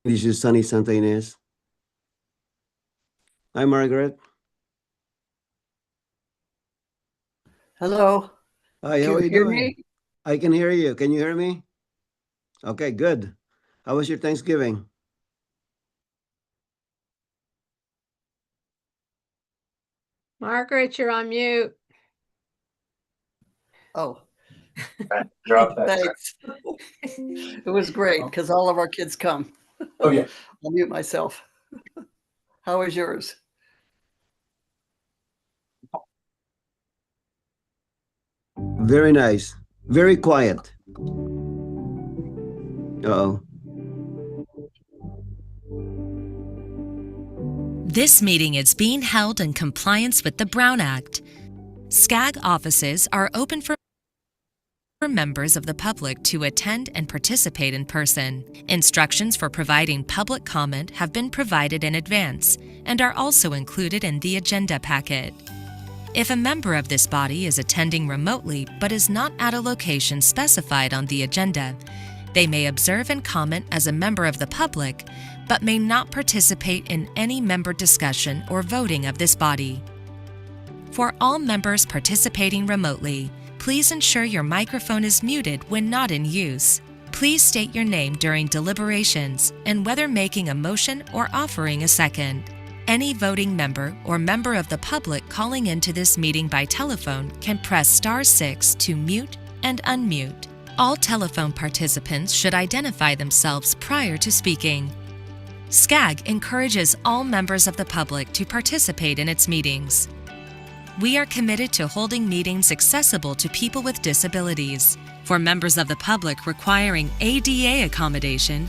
This is Sunny Santa Ynez. Hi, Margaret. Hello. Hi, how Can are you you hear doing? me? I can hear you. Can you hear me? Okay, good. How was your Thanksgiving? Margaret, you're on mute. Oh, Drop that. thanks. It was great because all of our kids come. Oh, yeah. I'll mute myself. How was yours? Very nice. Very quiet. Uh-oh. This meeting is being held in compliance with the Brown Act. SCAG offices are open for members of the public to attend and participate in person. Instructions for providing public comment have been provided in advance and are also included in the agenda packet. If a member of this body is attending remotely but is not at a location specified on the agenda, they may observe and comment as a member of the public, but may not participate in any member discussion or voting of this body. For all members participating remotely, please ensure your microphone is muted when not in use. Please state your name during deliberations and whether making a motion or offering a second. Any voting member or member of the public calling into this meeting by telephone can press *6 to mute and unmute. All telephone participants should identify themselves prior to speaking. SCAG encourages all members of the public to participate in its meetings. We are committed to holding meetings accessible to people with disabilities. For members of the public requiring ADA accommodation,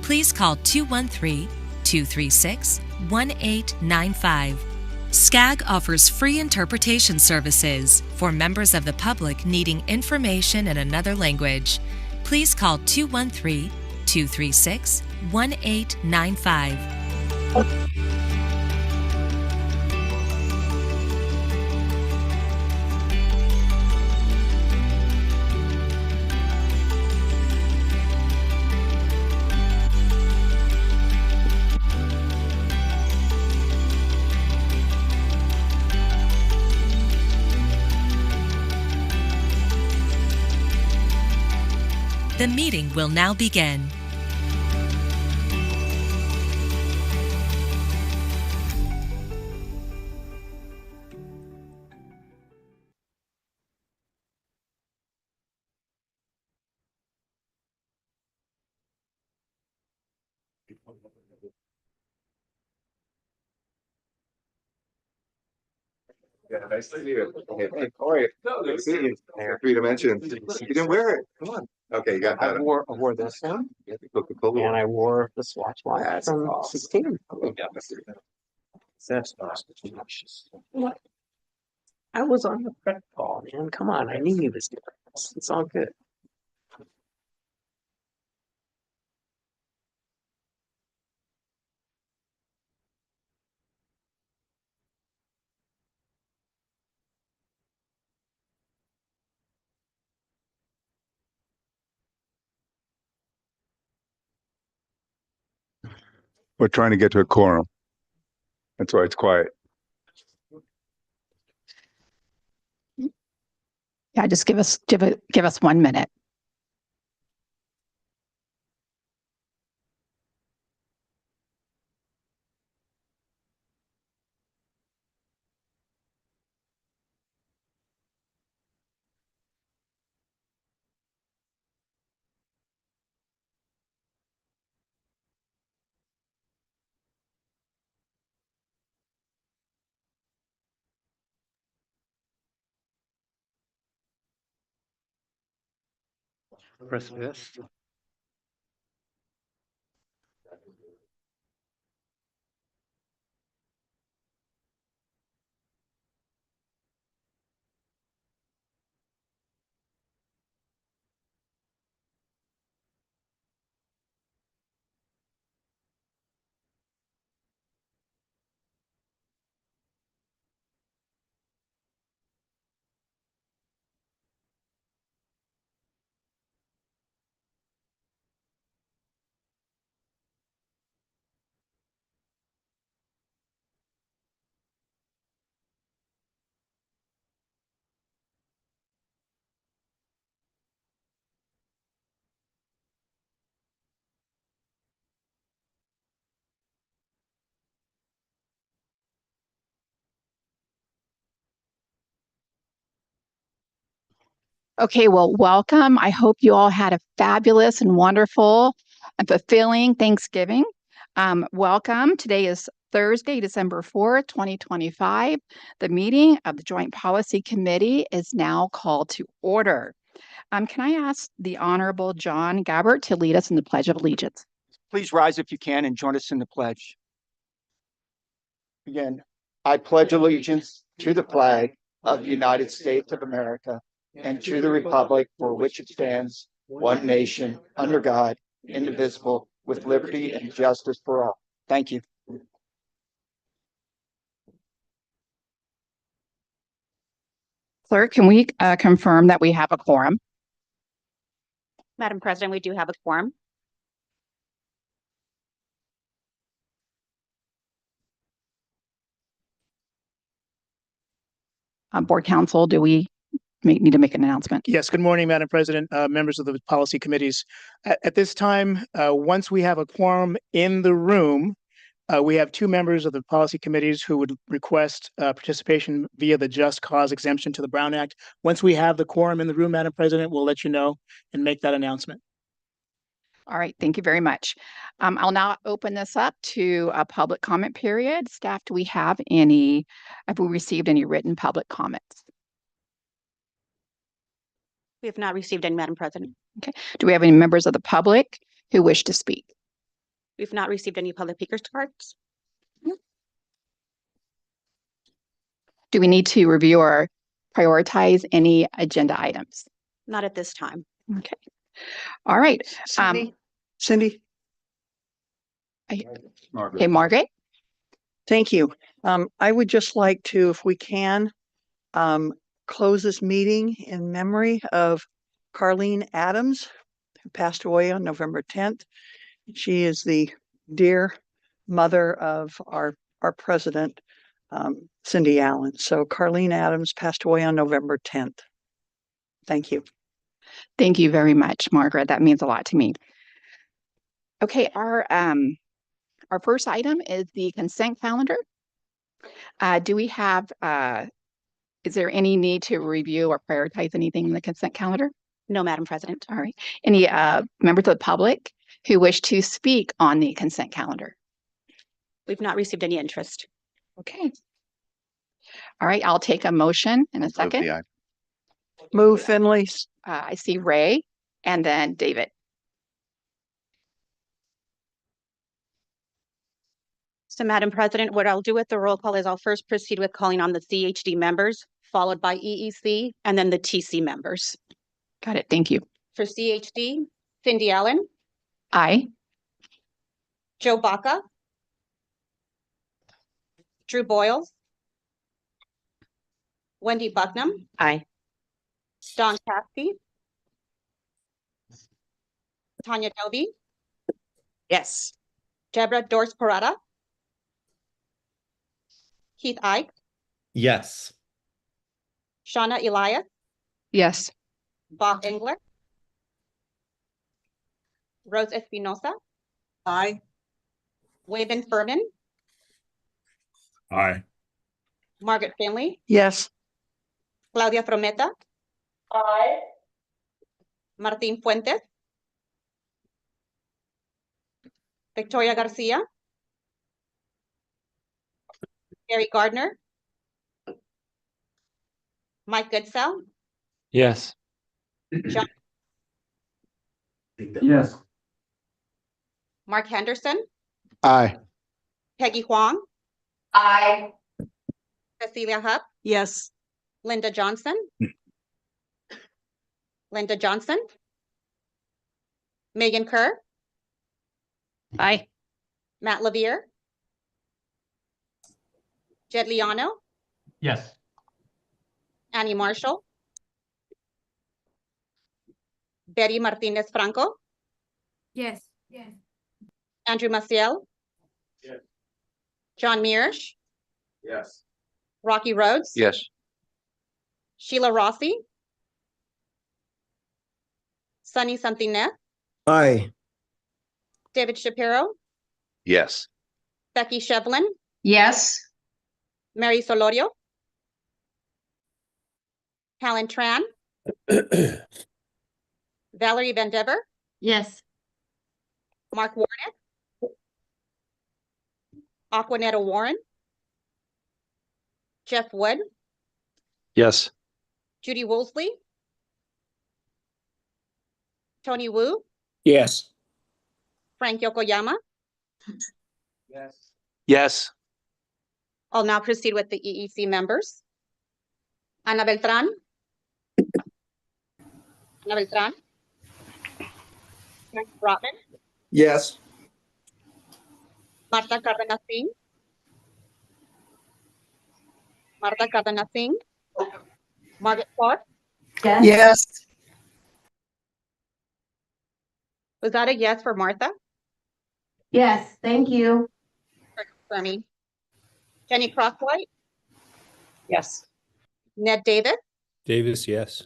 please call 213-236-1895. SCAG offers free interpretation services for members of the public needing information in another language. Please call 213-236-1895. The meeting will now begin. Yeah, nice to meet you. Hey, Corey. Good to see you. Three dimensions. You didn't wear it. Come on. Okay, you got that. I wore this one, Coca-Cola. and I wore the Swatch watch That's from awesome. 16. That's What? I was on the prep call, man. Come on, I knew you was doing this. It's all good. We're trying to get to a quorum. That's why it's quiet. Yeah, just give us 1 minute. Christmas. Okay, well, welcome. I hope you all had a fabulous and wonderful and fulfilling Thanksgiving. Welcome. Today is Thursday, December 4th, 2025. The meeting of the Joint Policy Committee is now called to order. Can I ask the Honorable John Gabbert to lead us in the Pledge of Allegiance? Please rise if you can and join us in the pledge. Again, I pledge allegiance to the flag of the United States of America and to the republic for which it stands, one nation, under God, indivisible, with liberty and justice for all. Thank you. Clerk, can we confirm that we have a quorum? Madam President, we do have a quorum. Board Counsel, do we need to make an announcement? Yes, good morning, Madam President, members of the policy committees. At this time, once we have a quorum in the room, we have two members of the policy committees who would request participation via the Just Cause exemption to the Brown Act. Once we have the quorum in the room, Madam President, we'll let you know and make that announcement. All right, thank you very much. I'll now open this up to a public comment period. Staff, have we received any written public comments? We have not received any, Madam President. Okay. Do we have any members of the public who wish to speak? We've not received any public speakers cards. Do we need to review or prioritize any agenda items? Not at this time. Okay. All right. Cindy, Okay, Margaret. thank you. I would just like to, if we can, close this meeting in memory of Carlene Adams, who passed away on November 10th. She is the dear mother of our president, Cindy Allen. So Carlene Adams passed away on November 10th. Thank you. Thank you very much, Margaret. That means a lot to me. Okay, our first item is the consent calendar. Do we have, is there any need to review or prioritize anything in the consent calendar? No, Madam President. All right. Any members of the public who wish to speak on the consent calendar? We've not received any interest. Okay. All right, I'll take a motion in a second. Move Finley. I see Ray and then David. So, Madam President, what I'll do with the roll call is I'll first proceed with calling on the CHD members, followed by EEC, and then the TC members. Got it. Thank you. For CHD, Cindy Allen, Aye. Joe Baca, Drew Boyles, Wendy Bucknam, Aye. Don Caskey, Tanya Delby, Yes. Deborah Dorse-Parada, Keith Ike, Yes. Shauna Elias, Yes. Bob Engler, Rose Espinosa, Aye. Wayman Furman, Aye. Margaret Finley, Yes. Claudia Frometa, Aye. Martín Fuentes, Victoria Garcia, Gary Gardner, Mike Goodsell, Yes. John, Yes. Mark Henderson, Aye. Peggy Huang, Aye. Cecilia Hupp, Yes. Linda Johnson, Megan Kerr, Aye. Matt Levere, Jed Liano, Yes. Annie Marshall, Betty Martinez Franco, Yes. Yes. Andrew Maciel, Yes. John Mearsh, Yes. Rocky Rhodes, Yes. Sheila Rossi, Sunny Santinez, Aye. David Shapiro, Yes. Becky Shevlin, Yes. Mary Solorio, Helen Tran, Valerie Van Dever, Yes. Mark Warnick, Aquanetta Warren, Jeff Wood, Yes. Judy Woolsey, Tony Wu, Yes. Frank Yokoyama. Yes. Yes. I'll now proceed with the EEC members. Ana Beltran. Ana Beltran. Frank Brotman. Yes. Marta Cárdenas Singh. Marta Cárdenas Singh. Margaret Clark. Yes. Was that a yes for Martha? Yes, thank you. For me. Jenny Crosswhite. Yes. Ned Davis. Davis, yes.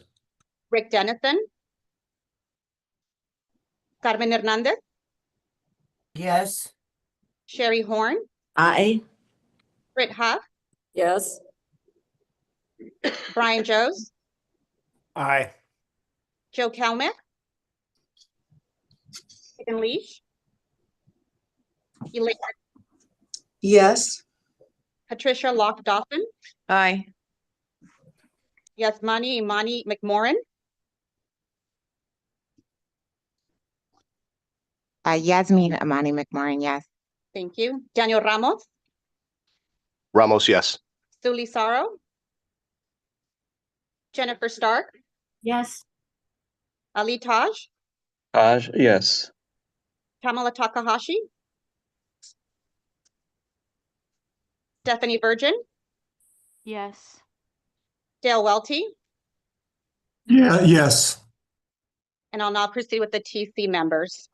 Rick Dennison. Carmen Hernandez. Yes. Sherry Horn. Aye. Britt Huff. Yes. Brian Joes. Aye. Joe Kelmick. Stephen Leash. Elaine Yes. Patricia Locke Dawson. Aye. Yasmani Imani McMorrin. Yasmin Amani McMorrin, yes. Thank you. Daniel Ramos. Ramos, yes. Suli Saro. Jennifer Stark. Yes. Ali Taj. Taj, yes. Kamala Takahashi. Stephanie Virgin. Yes. Dale Welty. Yeah, yes. And I'll now proceed with the TC members.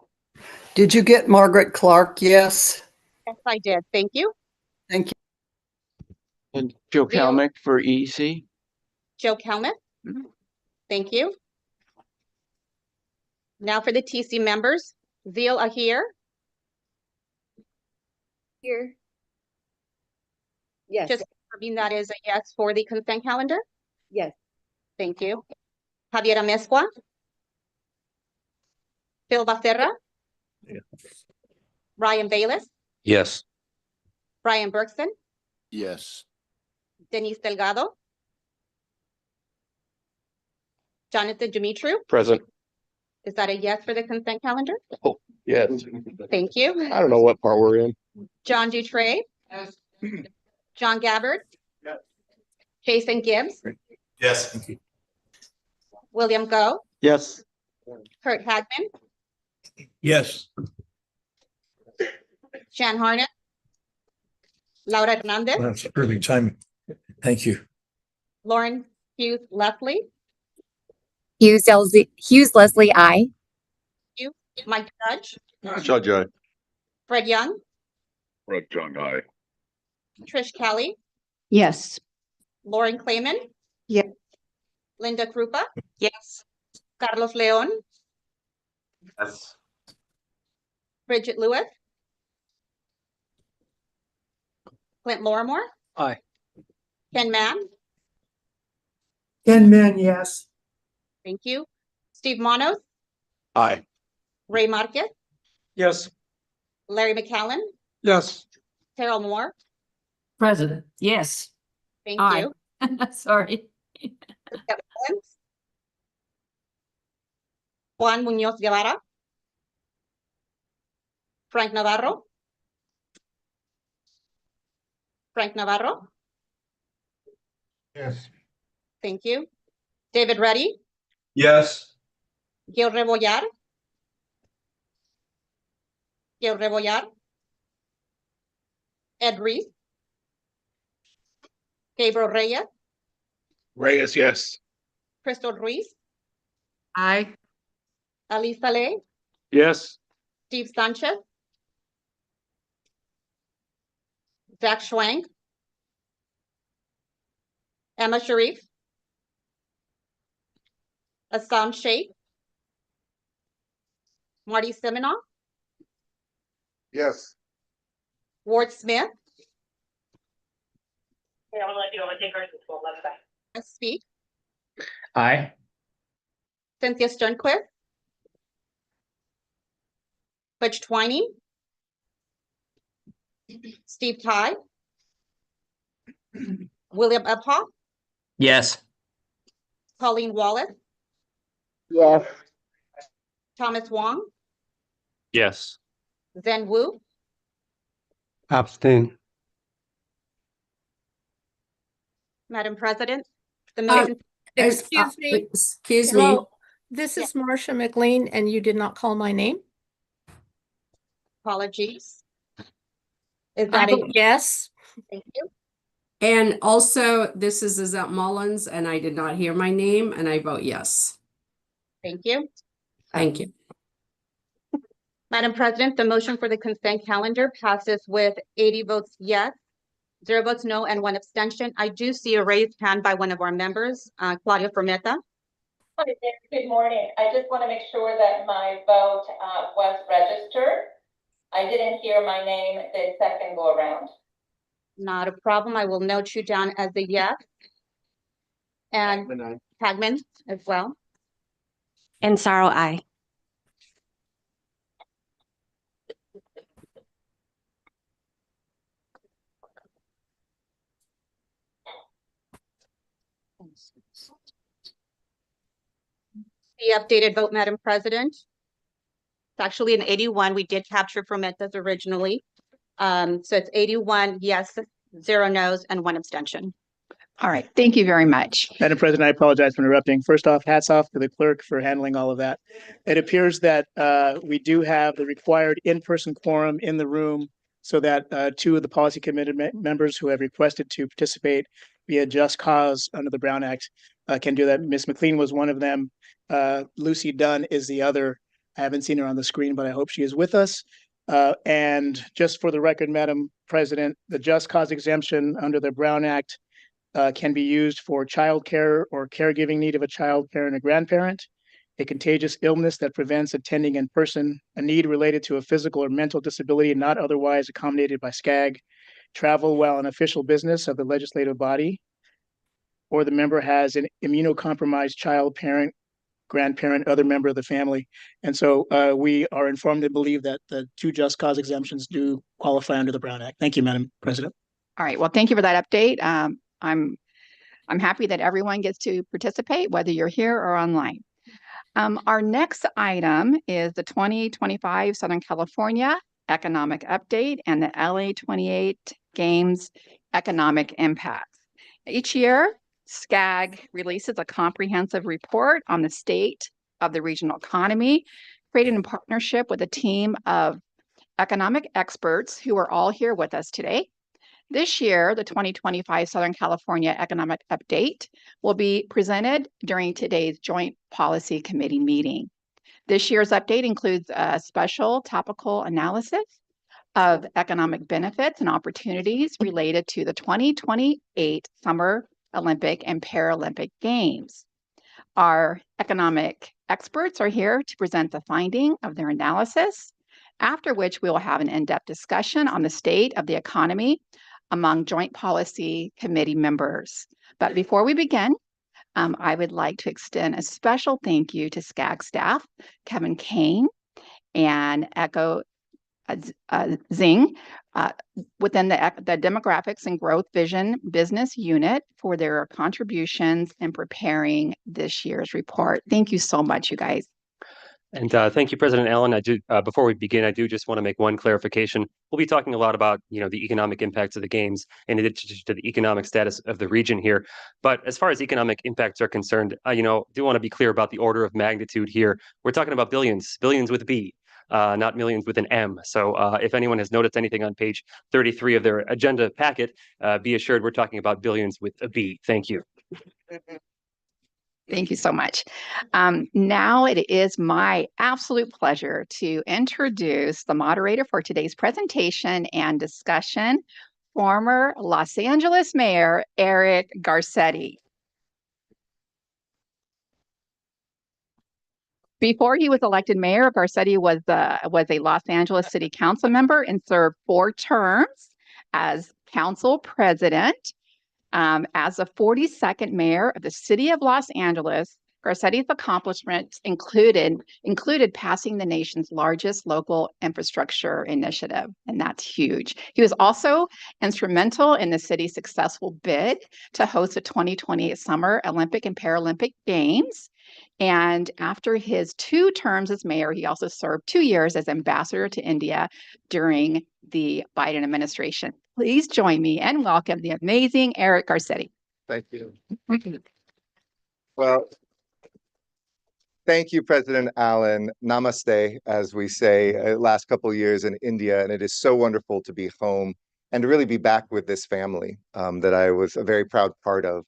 Did you get Margaret Clark? Yes. Yes, I did. Thank you. Thank you. And Joe Leo. Kalmick for EC? Joe Kelmick. Thank you. Now for the TC members. Zeal Ahir. Here. Yes. Just confirming that is a yes for the consent calendar. Yes. Thank you. Javier Amezcua. Phil Becerra. Yeah. Ryan Bayless. Yes. Brian Bergson. Yes. Denise Delgado. Jonathan Dimitru. Present. Is that a yes for the consent calendar? Oh, yes. Thank you. I don't know what part we're in. John Dutray. Yes. John Gabbard. Yes. Jason Gibbs. Yes. Thank you. William Go. Yes. Kurt Hagman. Yes. Shan Harnett. Laura Hernandez. That's perfect timing. Thank you. Lauren Hughes Leslie. Hughes Leslie, I. Mike Judge. Judge, Fred Young. Red Jung, aye. Trish Kelly. Yes. Lauren Clayman. Yes. Linda Krupa. Yes. Carlos Leon. Yes. Bridget Lewis. Clint Lorimore. Aye. Ken Mann. Ken Man, yes. Thank you. Steve Manos. Aye. Ray Marquez. Yes. Larry McCallan. Yes. Terrell Moore. President. Yes. Thank Aye. you. Sorry. Juan Muñoz Guevara. Frank Navarro. Frank Navarro. Yes. Thank you. David Reddy. Yes. Gil Rebollar. Gil Rebollar. Ed Reese. Gabriel Reyes. Reyes, yes. Crystal Ruiz. Aye. Ali Saleh. Yes. Steve Sanchez. Zach Schwank. Emma Sharif. Assam Sheikh. Marty Siminoff. Yes. Ward Smith. Speak. Aye. Cynthia Sternquist, Butch Twining, Steve Ty, William Uphoff, Yes. Colleen Wallace, Yes. Thomas Wong, Yes. Zen Wu, Abstain. Madam President, the motion. Excuse me. Excuse me. Hello, this is Marcia McLean, and you did not call my name. Apologies. Is I that a vote yes? thank you? And also, this is Lizette Mullins, and I did not hear my name, and I vote yes. Thank you. Thank you. Madam President, the motion for the consent calendar passes with 80 votes yes, 0 votes no, and 1 abstention. I do see a raised hand by one of our members, Claudia Fermetta. Good morning. I just want to make sure that my vote was registered. I didn't hear my name the second go around. Not a problem. I will note you down as a yes. And Hagman as well. And Sorrow, aye. The updated vote, Madam President. It's actually an 81. We did capture Fermetta's originally. So it's 81 yes, 0 no's, and 1 abstention. All right. Thank you very much. Madam President, I apologize for interrupting. First off, hats off to the clerk for handling all of that. It appears that we do have the required in-person quorum in the room so that 2 of the policy committee members who have requested to participate via just cause under the Brown Act can do that. Ms. McLean was one of them. Lucy Dunn is the other. I haven't seen her on the screen, but I hope she is with us. And just for the record, Madam President, the just cause exemption under the Brown Act can be used for childcare or caregiving need of a child, parent, or grandparent, a contagious illness that prevents attending in person, a need related to a physical or mental disability not otherwise accommodated by SCAG, travel while an official business of the legislative body, or the member has an immunocompromised child, parent, grandparent, other member of the family. And so we are informed and believe that the 2 just cause exemptions do qualify under the Brown Act. Thank you, Madam President. All right. Well, thank you for that update. I'm happy that everyone gets to participate, whether you're here or online. Our next item is the 2025 Southern California Economic Update and the LA 28 Games Economic Impacts. Each year, SCAG releases a comprehensive report on the state of the regional economy, created in partnership with a team of economic experts who are all here with us today. This year, the 2025 Southern California Economic Update will be presented during today's Joint Policy Committee meeting. This year's update includes a special topical analysis of economic benefits and opportunities related to the 2028 Summer Olympic and Paralympic Games. Our economic experts are here to present the finding of their analysis, after which we will have an in-depth discussion on the state of the economy among Joint Policy Committee members. But before we begin, I would like to extend a special thank you to SCAG staff, Kevin Kane and Echo Zing, within the Demographics and Growth Vision Business Unit for their contributions in preparing this year's report. Thank you so much, you guys. And thank you, President Allen. I do. Before we begin, I do just want to make one clarification. We'll be talking a lot about, the economic impacts of the games in addition to the economic status of the region here. But as far as economic impacts are concerned, do want to be clear about the order of magnitude here. We're talking about billions with a B, not millions with an M. So if anyone has noticed anything on page 33 of their agenda packet, be assured we're talking about billions with a B. Thank you. Thank you so much. Now it is my absolute pleasure to introduce the moderator for today's presentation and discussion, former Los Angeles Mayor Eric Garcetti. Before he was elected mayor, Garcetti was a Los Angeles City Council member and served 4 terms as council president. As the 42nd mayor of the city of Los Angeles, Garcetti's accomplishments included passing the nation's largest local infrastructure initiative, and that's huge. He was also instrumental in the city's successful bid to host the 2020 Summer Olympic and Paralympic Games. And after his 2 terms as mayor, he also served 2 years as ambassador to India during the Biden administration. Please join me and welcome the amazing Eric Garcetti. Thank you. Well, thank you, President Allen. Namaste, as we say, last couple of years in India, and it is so wonderful to be home and to really be back with this family that I was a very proud part of.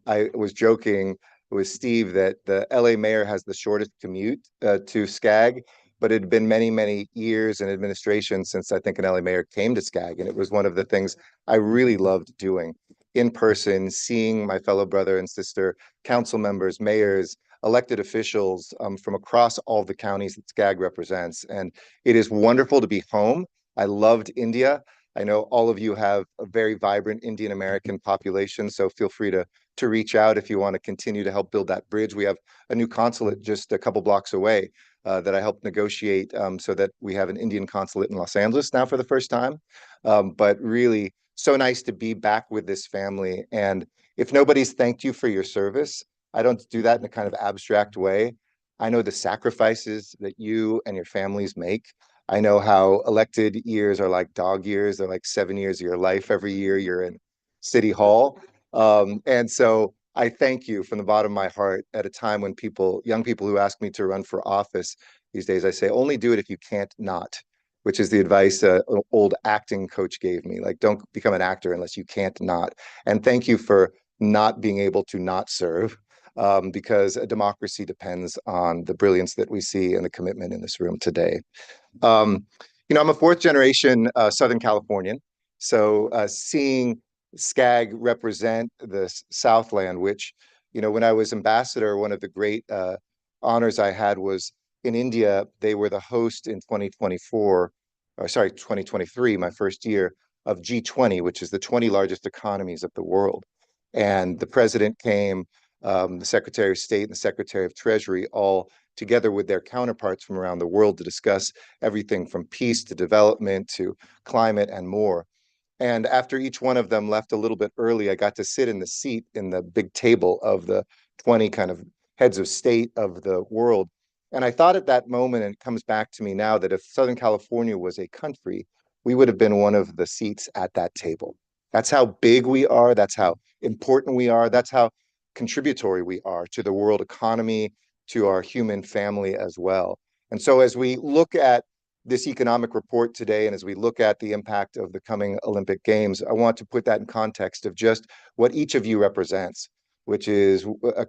I was joking with Steve that the LA mayor has the shortest commute to SCAG, but it had been many, many years in administration since I think an LA mayor came to SCAG, and it was one of the things I really loved doing in person, seeing my fellow brother and sister, council members, mayors, elected officials from across all the counties that SCAG represents. And it is wonderful to be home. I loved India. I know all of you have a very vibrant Indian American population, so feel free to reach out if you want to continue to help build that bridge. We have a new consulate just a couple blocks away that I helped negotiate so that we have an Indian consulate in Los Angeles now for the first time. But really, so nice to be back with this family. And if nobody's thanked you for your service, I don't do that in a kind of abstract way. I know the sacrifices that you and your families make. I know how elected years are like dog years. They're like 7 years of your life every year you're in City Hall. And so I thank you from the bottom of my heart at a time when young people who ask me to run for office these days, I say, only do it if you can't not, which is the advice an old acting coach gave me. Like, don't become an actor unless you can't not. And thank you for not being able to not serve, because a democracy depends on the brilliance that we see and the commitment in this room today. I'm a 4th generation Southern Californian. So seeing SCAG represent the Southland, which, when I was ambassador, one of the great honors I had was in India. They were the host in 2023, my first year, of G20, which is the 20 largest economies of the world. And the president came, the Secretary of State and the Secretary of Treasury, all together with their counterparts from around the world to discuss everything from peace to development to climate and more. And after each one of them left a little bit early, I got to sit in the seat in the big table of the 20 kind of heads of state of the world. And I thought at that moment, and it comes back to me now, that if Southern California was a country, we would have been one of the seats at that table. That's how big we are. That's how important we are. That's how contributory we are to the world economy, to our human family as well. And so as we look at this economic report today, and as we look at the impact of the coming Olympic Games, I want to put that in context of just what each of you represents, which is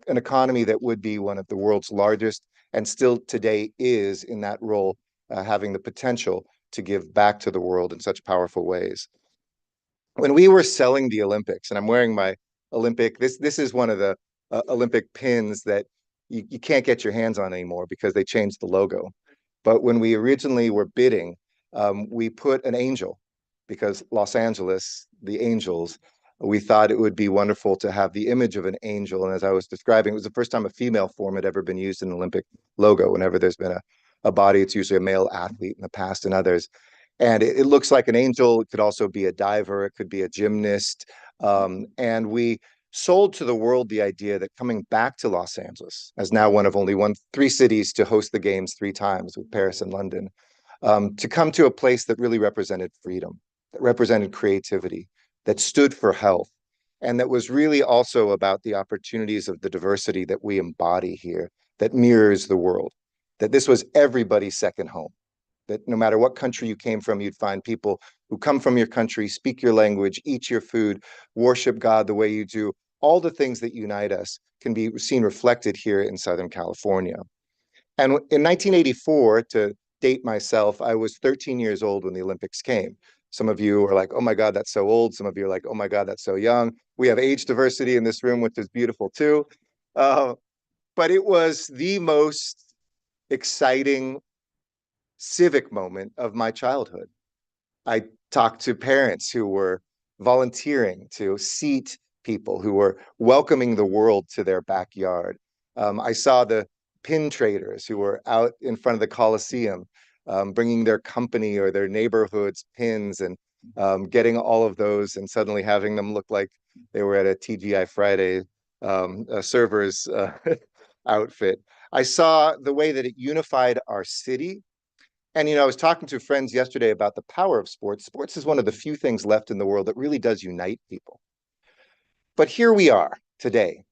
an economy that would be one of the world's largest and still today is in that role, having the potential to give back to the world in such powerful ways. When we were selling the Olympics, and I'm wearing my Olympic, this is one of the Olympic pins that you can't get your hands on anymore because they changed the logo. But when we originally were bidding, we put an angel, because Los Angeles, the Angels, we thought it would be wonderful to have the image of an angel. And as I was describing, it was the first time a female form had ever been used in an Olympic logo. Whenever there's been a body, it's usually a male athlete in the past and others. And it looks like an angel. It could also be a diver. It could be a gymnast. And we sold to the world the idea that coming back to Los Angeles, as now one of only 3 cities to host the games 3 times with Paris and London, to come to a place that really represented freedom, that represented creativity, that stood for health, and that was really also about the opportunities of the diversity that we embody here, that mirrors the world, that this was everybody's second home, that no matter what country you came from, you'd find people who come from your country, speak your language, eat your food, worship God the way you do. All the things that unite us can be seen reflected here in Southern California. And in 1984, to date myself, I was 13 years old when the Olympics came. Some of you are like, oh my God, that's so old. Some of you are like, oh my God, that's so young. We have age diversity in this room, which is beautiful too. But it was the most exciting civic moment of my childhood. I talked to parents who were volunteering to seat people, who were welcoming the world to their backyard. I saw the pin traders who were out in front of the Coliseum, bringing their company or their neighborhood's pins and getting all of those and suddenly having them look like they were at a TGI Friday server's outfit. I saw the way that it unified our city. And, I was talking to friends yesterday about the power of sports. Sports is one of the few things left in the world that really does unite people. But here we are today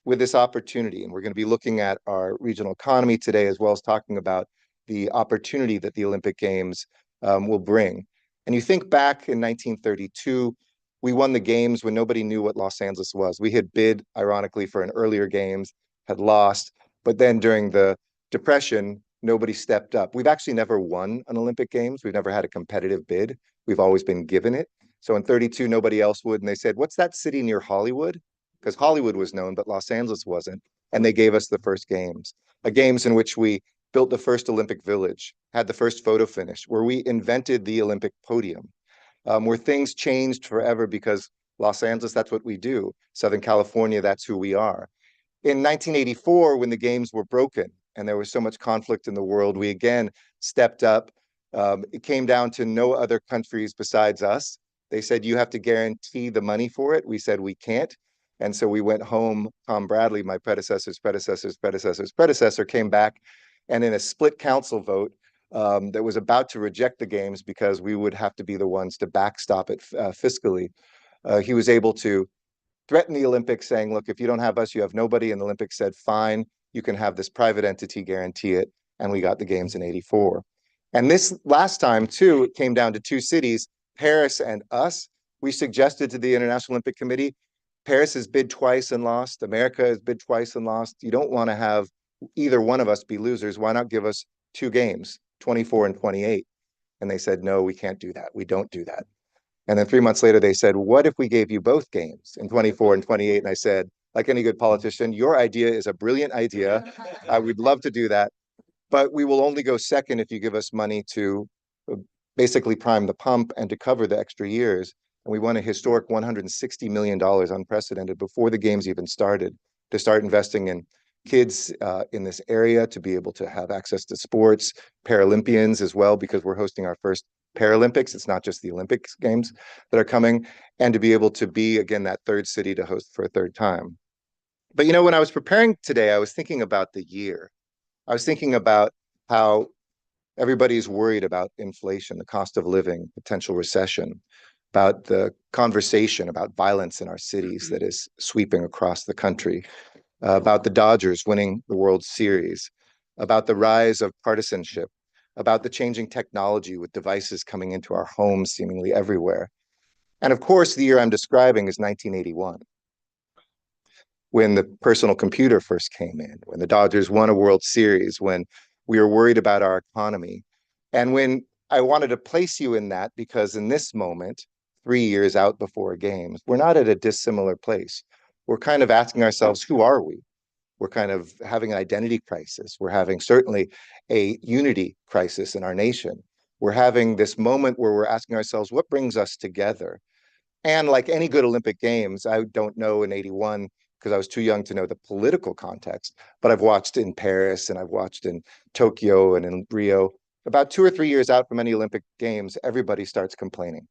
with this opportunity, and we're going to be looking at our regional economy today, as well as talking about the opportunity that the Olympic Games will bring. And you think back in 1932, we won the games when nobody knew what Los Angeles was. We had bid, ironically, for an earlier games, had lost, but then during the Depression, nobody stepped up. We've actually never won an Olympic Games. We've never had a competitive bid. We've always been given it. So in 32, nobody else would. And they said, what's that city near Hollywood? Because Hollywood was known, but Los Angeles wasn't. And they gave us the first games, games in which we built the first Olympic Village, had the first photo finish, where we invented the Olympic podium, where things changed forever because Los Angeles, that's what we do. Southern California, that's who we are. In 1984, when the games were broken and there was so much conflict in the world, we again stepped up. It came down to no other countries besides us. They said, you have to guarantee the money for it. We said, we can't. And so we went home. Tom Bradley, my predecessor's predecessor, came back, and in a split council vote that was about to reject the games because we would have to be the ones to backstop it fiscally, he was able to threaten the Olympics, saying, look, if you don't have us, you have nobody. And the Olympics said, fine, you can have this private entity guarantee it. And we got the games in '84. And this last time, too, it came down to two cities, Paris and us. We suggested to the International Olympic Committee, Paris has bid twice and lost. America has bid twice and lost. You don't want to have either one of us be losers. Why not give us two games, 24 and 28? And they said, no, we can't do that. We don't do that. And then 3 months later, they said, what if we gave you both games in 24 and 28? And I said, like any good politician, your idea is a brilliant idea. I would love to do that. But we will only go second if you give us money to basically prime the pump and to cover the extra years. And we won a historic $160 million, unprecedented, before the games even started, to start investing in kids in this area, to be able to have access to sports, Paralympians as well, because we're hosting our first Paralympics. It's not just the Olympic Games that are coming, and to be able to be, again, that third city to host for a third time. But, when I was preparing today, I was thinking about the year. I was thinking about how everybody's worried about inflation, the cost of living, potential recession, about the conversation about violence in our cities that is sweeping across the country, about the Dodgers winning the World Series, about the rise of partisanship, about the changing technology with devices coming into our homes seemingly everywhere. And of course, the year I'm describing is 1981, when the personal computer first came in, when the Dodgers won a World Series, when we were worried about our economy. And when I wanted to place you in that, because in this moment, 3 years out before games, we're not at a dissimilar place. We're kind of asking ourselves, who are we? We're kind of having an identity crisis. We're having certainly a unity crisis in our nation. We're having this moment where we're asking ourselves, what brings us together? And like any good Olympic Games, I don't know in '81, because I was too young to know the political context, but I've watched in Paris and I've watched in Tokyo and in Rio. About 2 or 3 years out from any Olympic Games, everybody starts complaining.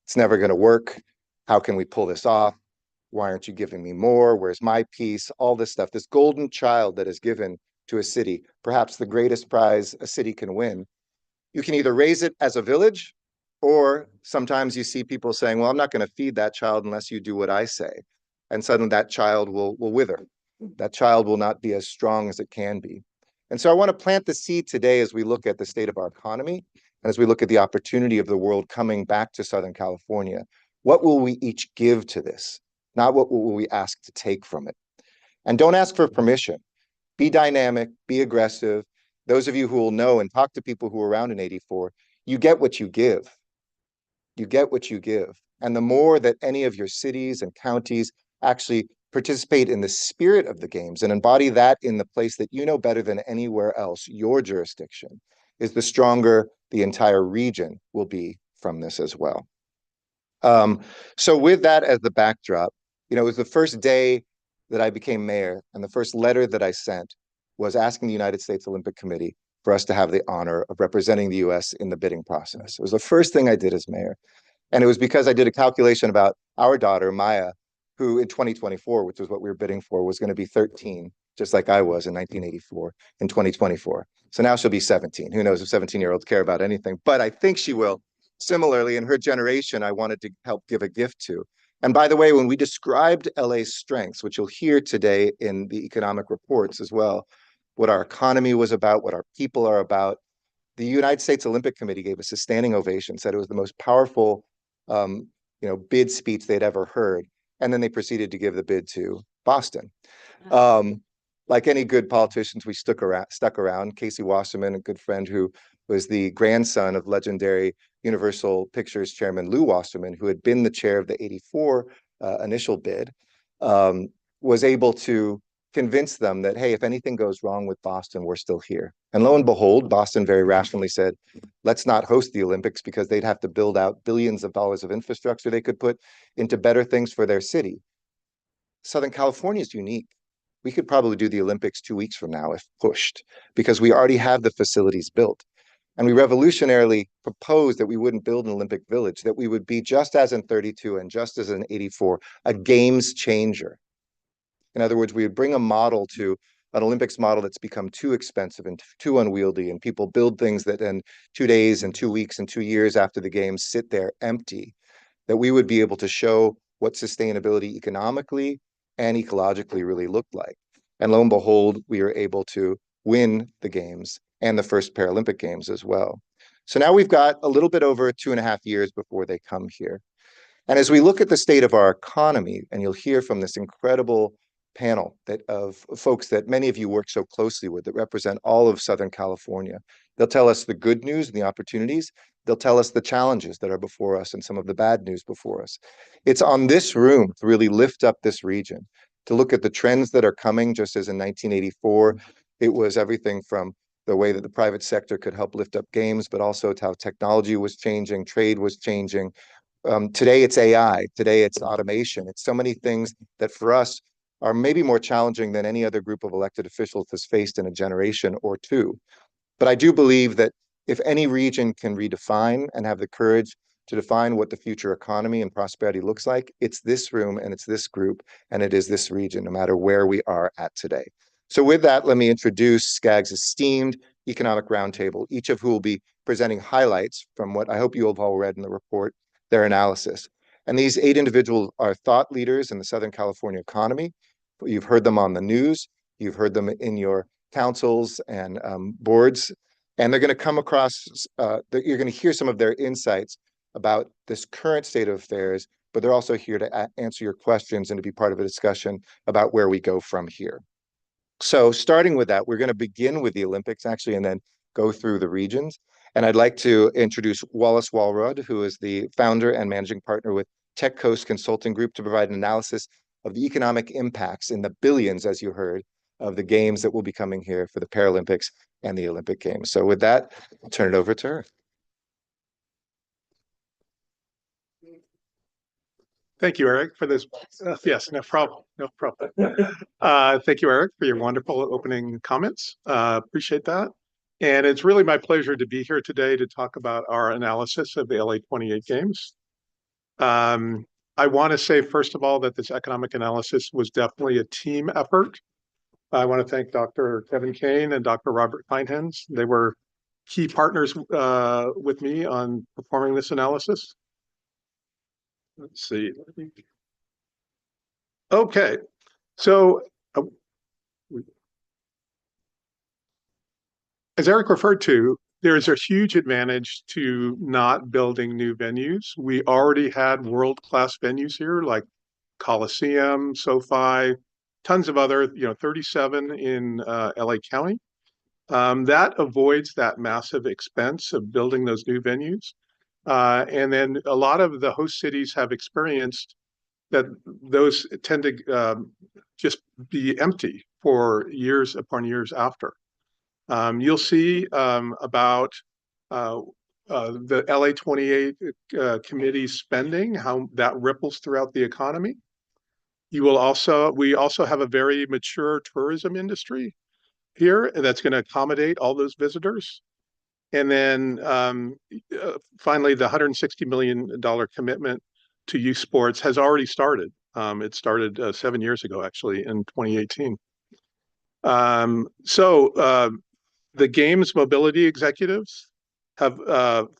It's never going to work. How can we pull this off? Why aren't you giving me more? Where's my piece? All this stuff, this golden child that is given to a city, perhaps the greatest prize a city can win. You can either raise it as a village, or sometimes you see people saying, well, I'm not going to feed that child unless you do what I say. And suddenly that child will wither. That child will not be as strong as it can be. And so I want to plant the seed today as we look at the state of our economy and as we look at the opportunity of the world coming back to Southern California. What will we each give to this? Not what will we ask to take from it. And don't ask for permission. Be dynamic, be aggressive. Those of you who will know and talk to people who were around in '84, you get what you give. You get what you give. And the more that any of your cities and counties actually participate in the spirit of the games and embody that in the place that you know better than anywhere else, your jurisdiction, is the stronger the entire region will be from this as well. So with that as the backdrop, it was the first day that I became mayor, and the first letter that I sent was asking the United States Olympic Committee for us to have the honor of representing the US in the bidding process. It was the first thing I did as mayor. And it was because I did a calculation about our daughter, Maya, who in 2024, which was what we were bidding for, was going to be 13, just like I was in 1984, in 2024. So now she'll be 17. Who knows if 17-year-olds care about anything, but I think she will. Similarly, in her generation, I wanted to help give a gift to. And by the way, when we described LA's strengths, which you'll hear today in the economic reports as well, what our economy was about, what our people are about, the United States Olympic Committee gave us a standing ovation, said it was the most powerful bid speech they'd ever heard. And then they proceeded to give the bid to Boston. Like any good politicians, we stuck around. Casey Wasserman, a good friend who was the grandson of legendary Universal Pictures chairman Lou Wasserman, who had been the chair of the '84 initial bid, was able to convince them that, hey, if anything goes wrong with Boston, we're still here. And lo and behold, Boston very rationally said, let's not host the Olympics because they'd have to build out billions of dollars of infrastructure they could put into better things for their city. Southern California is unique. We could probably do the Olympics 2 weeks from now if pushed, because we already have the facilities built. And we revolutionarily proposed that we wouldn't build an Olympic village, that we would be just as in 32 and just as in 84, a games changer. In other words, we would bring a model to an Olympics model that's become too expensive and too unwieldy, and people build things that in 2 days and 2 weeks and 2 years after the games sit there empty, that we would be able to show what sustainability economically and ecologically really looked like. And lo and behold, we were able to win the games and the first Paralympic Games as well. So now we've got a little bit over 2.5 years before they come here. And as we look at the state of our economy, and you'll hear from this incredible panel of folks that many of you work so closely with that represent all of Southern California. They'll tell us the good news and the opportunities. They'll tell us the challenges that are before us and some of the bad news before us. It's on this room to really lift up this region, to look at the trends that are coming, just as in 1984, it was everything from the way that the private sector could help lift up games, but also to how technology was changing, trade was changing. Today it's AI, today it's automation. It's so many things that for us are maybe more challenging than any other group of elected officials has faced in a generation or two. But I do believe that if any region can redefine and have the courage to define what the future economy and prosperity looks like, it's this room and it's this group and it is this region, no matter where we are at today. So with that, let me introduce SCAG's esteemed economic roundtable, each of who will be presenting highlights from what I hope you have all read in the report, their analysis. And these 8 individuals are thought leaders in the Southern California economy. You've heard them on the news, you've heard them in your councils and boards, and they're going to come across, you're going to hear some of their insights about this current state of affairs, but they're also here to answer your questions and to be part of a discussion about where we go from here. So starting with that, we're going to begin with the Olympics actually, and then go through the regions. And I'd like to introduce Wallace Walrod, who is the founder and managing partner with Tech Coast Consulting Group, to provide an analysis of the economic impacts in the billions, as you heard, of the games that will be coming here for the Paralympics and the Olympic Games. So with that, I'll turn it over to her. Thank you, Eric, for this. Yes, no problem. No problem. Thank you, Eric, for your wonderful opening comments. Appreciate that. And it's really my pleasure to be here today to talk about our analysis of the LA 28 Games. I want to say, first of all, that this economic analysis was definitely a team effort. I want to thank Dr. Kevin Kane and Dr. Robert Feinhens. They were key partners with me on performing this analysis. Let's see. Okay, so as Eric referred to, there is a huge advantage to not building new venues. We already had world-class venues here, like Coliseum, SoFi, tons of other, 37 in LA County. That avoids that massive expense of building those new venues. And then a lot of the host cities have experienced that those tend to just be empty for years upon years after. You'll see about the LA 28 committee spending, how that ripples throughout the economy. We also have a very mature tourism industry here that's going to accommodate all those visitors. And then finally, the $160 million commitment to youth sports has already started. It started 7 years ago, actually, in 2018. The games mobility executives have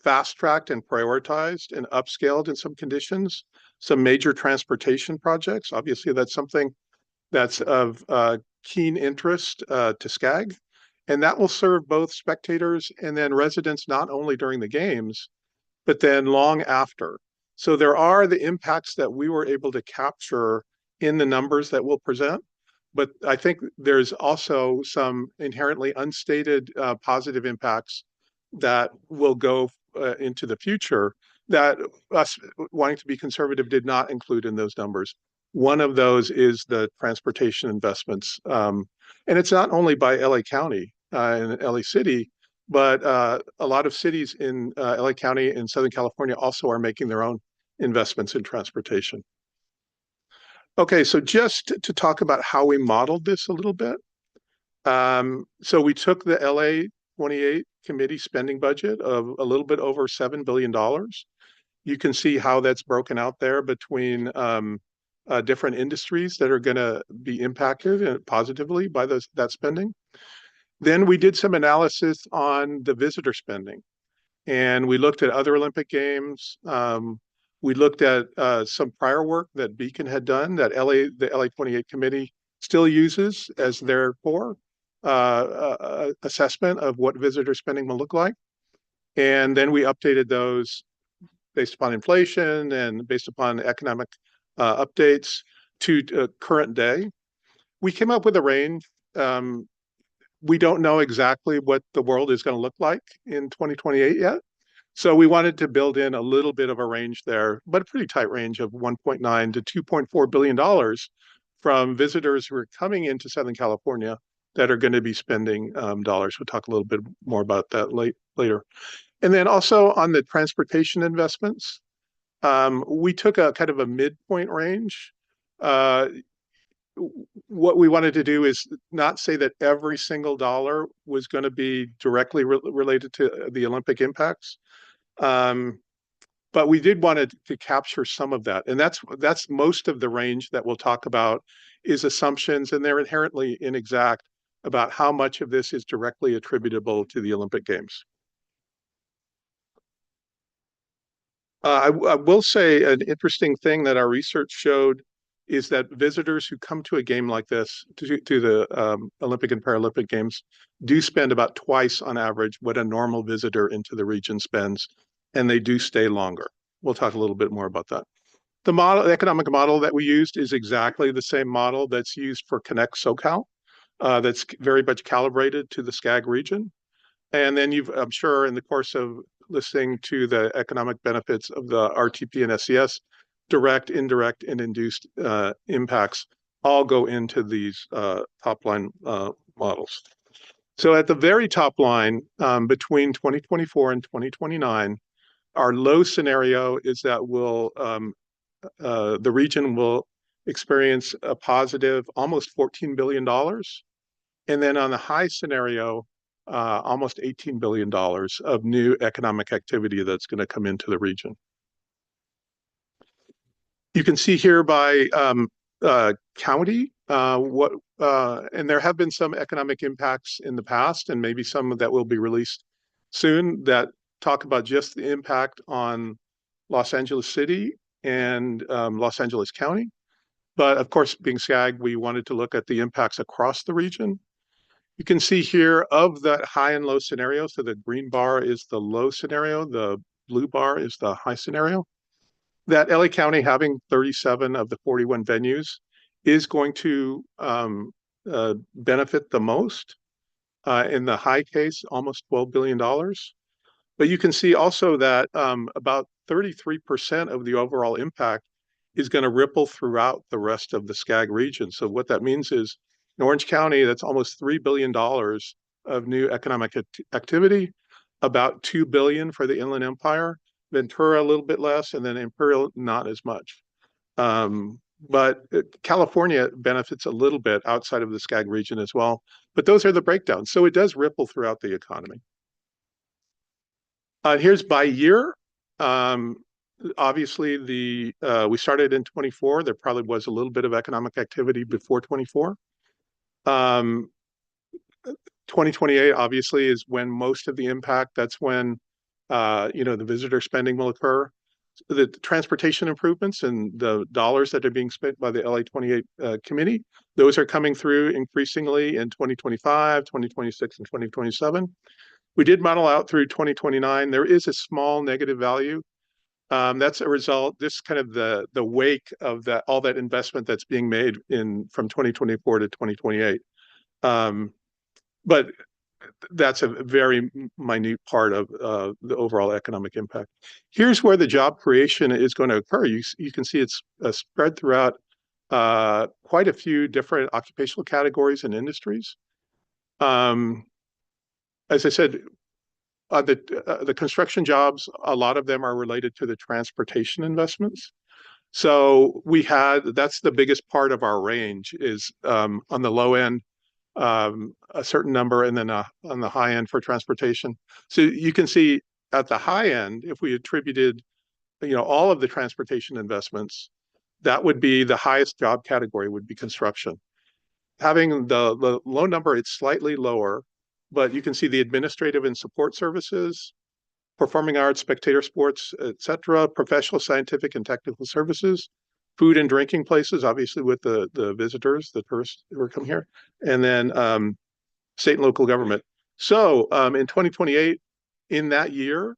fast-tracked and prioritized and upscaled in some conditions some major transportation projects. Obviously, that's something that's of keen interest to SCAG. And that will serve both spectators and then residents not only during the games, but then long after. So there are the impacts that we were able to capture in the numbers that we'll present. But I think there's also some inherently unstated positive impacts that will go into the future that us wanting to be conservative did not include in those numbers. One of those is the transportation investments. And it's not only by LA County and LA City, but a lot of cities in LA County and Southern California also are making their own investments in transportation. Okay, so just to talk about how we modeled this a little bit. So we took the LA 28 committee spending budget of a little bit over $7 billion. You can see how that's broken out there between different industries that are going to be impacted positively by that spending. Then we did some analysis on the visitor spending, and we looked at other Olympic Games. We looked at some prior work that Beacon had done that the LA 28 committee still uses as their core assessment of what visitor spending will look like. And then we updated those based upon inflation and based upon economic updates to current day. We came up with a range. We don't know exactly what the world is going to look like in 2028 yet. So we wanted to build in a little bit of a range there, but a pretty tight range of $1.9 to $2.4 billion from visitors who are coming into Southern California that are going to be spending dollars. We'll talk a little bit more about that later. And then also on the transportation investments, we took a kind of a midpoint range. What we wanted to do is not say that every single dollar was going to be directly related to the Olympic impacts. But we did want to capture some of that. And that's most of the range that we'll talk about is assumptions, and they're inherently inexact about how much of this is directly attributable to the Olympic Games. I will say an interesting thing that our research showed is that visitors who come to a game like this, to the Olympic and Paralympic Games, do spend about twice on average what a normal visitor into the region spends, and they do stay longer. We'll talk a little bit more about that. The economic model that we used is exactly the same model that's used for Connect SoCal. That's very much calibrated to the SCAG region. And then I'm sure in the course of listening to the economic benefits of the RTP and SCS, direct, indirect, and induced impacts all go into these top line models. So at the very top line, between 2024 and 2029, our low scenario is that the region will experience a positive almost $14 billion. And then on the high scenario, almost $18 billion of new economic activity that's going to come into the region. You can see here by county and there have been some economic impacts in the past, and maybe some that will be released soon that talk about just the impact on Los Angeles City and Los Angeles County. But of course, being SCAG, we wanted to look at the impacts across the region. You can see here of that high and low scenario. So the green bar is the low scenario, the blue bar is the high scenario. That LA County, having 37 of the 41 venues, is going to benefit the most. In the high case, almost $12 billion. But you can see also that about 33% of the overall impact is going to ripple throughout the rest of the SCAG region. So what that means is in Orange County, that's almost $3 billion of new economic activity, about $2 billion for the Inland Empire, Ventura a little bit less, and then Imperial not as much. but California benefits a little bit outside of the SCAG region as well. But those are the breakdowns. So it does ripple throughout the economy. Here's by year. Obviously, we started in 24. There probably was a little bit of economic activity before 24. 2028 obviously is when most of the impact. That's when the visitor spending will occur. The transportation improvements and the dollars that are being spent by the LA 28 committee, those are coming through increasingly in 2025, 2026, and 2027. We did model out through 2029. There is a small negative value. That's a result, this kind of the wake of that, all that investment that's being made from 2024 to 2028. But that's a very minute part of the overall economic impact. Here's where the job creation is going to occur. You can see it's spread throughout quite a few different occupational categories and industries. As I said, the construction jobs, a lot of them are related to the transportation investments. So that's the biggest part of our range is on the low end, a certain number, and then on the high end for transportation. So you can see at the high end, if we attributed, all of the transportation investments, that would be the highest job category would be construction. Having the low number, it's slightly lower, but you can see the administrative and support services, performing arts, spectator sports, etc., professional, scientific, and technical services, food and drinking places, obviously with the visitors, the tourists who are coming here, and then state and local government. So in 2028, in that year,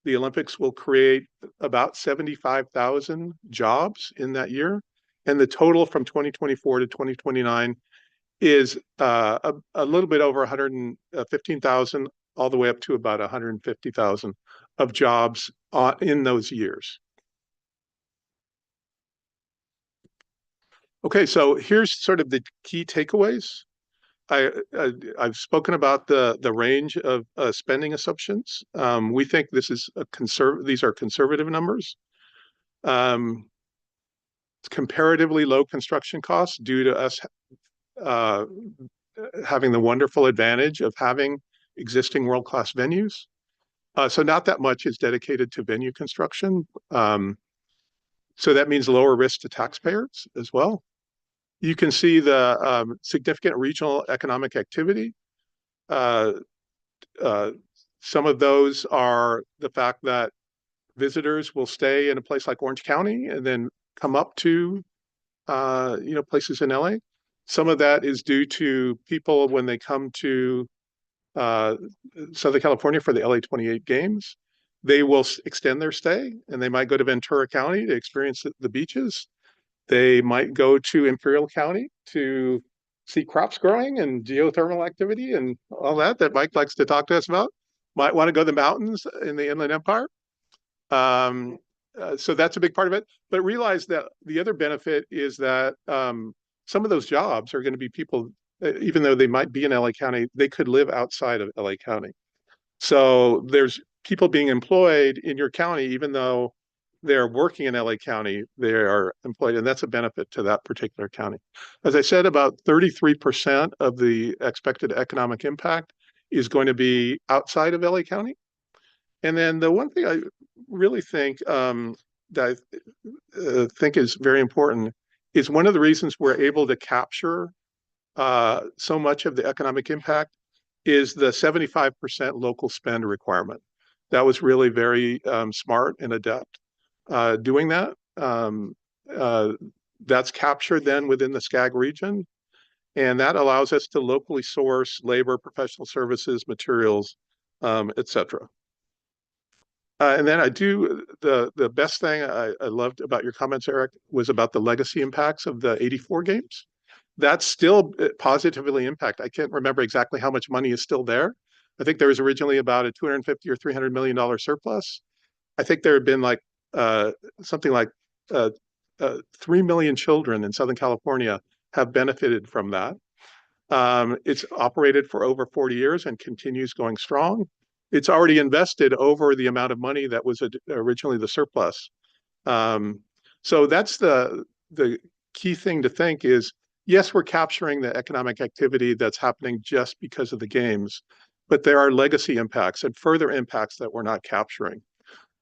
the Olympics will create about 75,000 jobs in that year. And the total from 2024 to 2029 is a little bit over 115,000, all the way up to about 150,000 of jobs in those years. Okay, so here's sort of the key takeaways. I've spoken about the range of spending assumptions. We think this is these are conservative numbers. It's comparatively low construction costs due to us having the wonderful advantage of having existing world-class venues. So not that much is dedicated to venue construction. So that means lower risk to taxpayers as well. You can see the significant regional economic activity. Some of those are the fact that visitors will stay in a place like Orange County and then come up to places in LA. Some of that is due to people when they come to Southern California for the LA 28 games, they will extend their stay and they might go to Ventura County to experience the beaches. They might go to Imperial County to see crops growing and geothermal activity and all that Mike likes to talk to us about. Might want to go to the mountains in the Inland Empire. So that's a big part of it. But realize that the other benefit is that some of those jobs are going to be people, even though they might be in LA County, they could live outside of LA County. So there's people being employed in your county, even though they're working in LA County, they are employed, and that's a benefit to that particular county. As I said, about 33% of the expected economic impact is going to be outside of LA County. And then the one thing I really think that I think is very important is one of the reasons we're able to capture so much of the economic impact is the 75% local spend requirement. That was really very smart and adept doing that. That's captured then within the SCAG region, and that allows us to locally source labor, professional services, materials, etc. And then the best thing I loved about your comments, Eric, was about the legacy impacts of the 84 games. That's still positively impact. I can't remember exactly how much money is still there. I think there was originally about a $250 or $300 million surplus. I think there had been like something like 3 million children in Southern California have benefited from that. It's operated for over 40 years and continues going strong. It's already invested over the amount of money that was originally the surplus. So that's the key thing to think is, yes, we're capturing the economic activity that's happening just because of the games, but there are legacy impacts and further impacts that we're not capturing.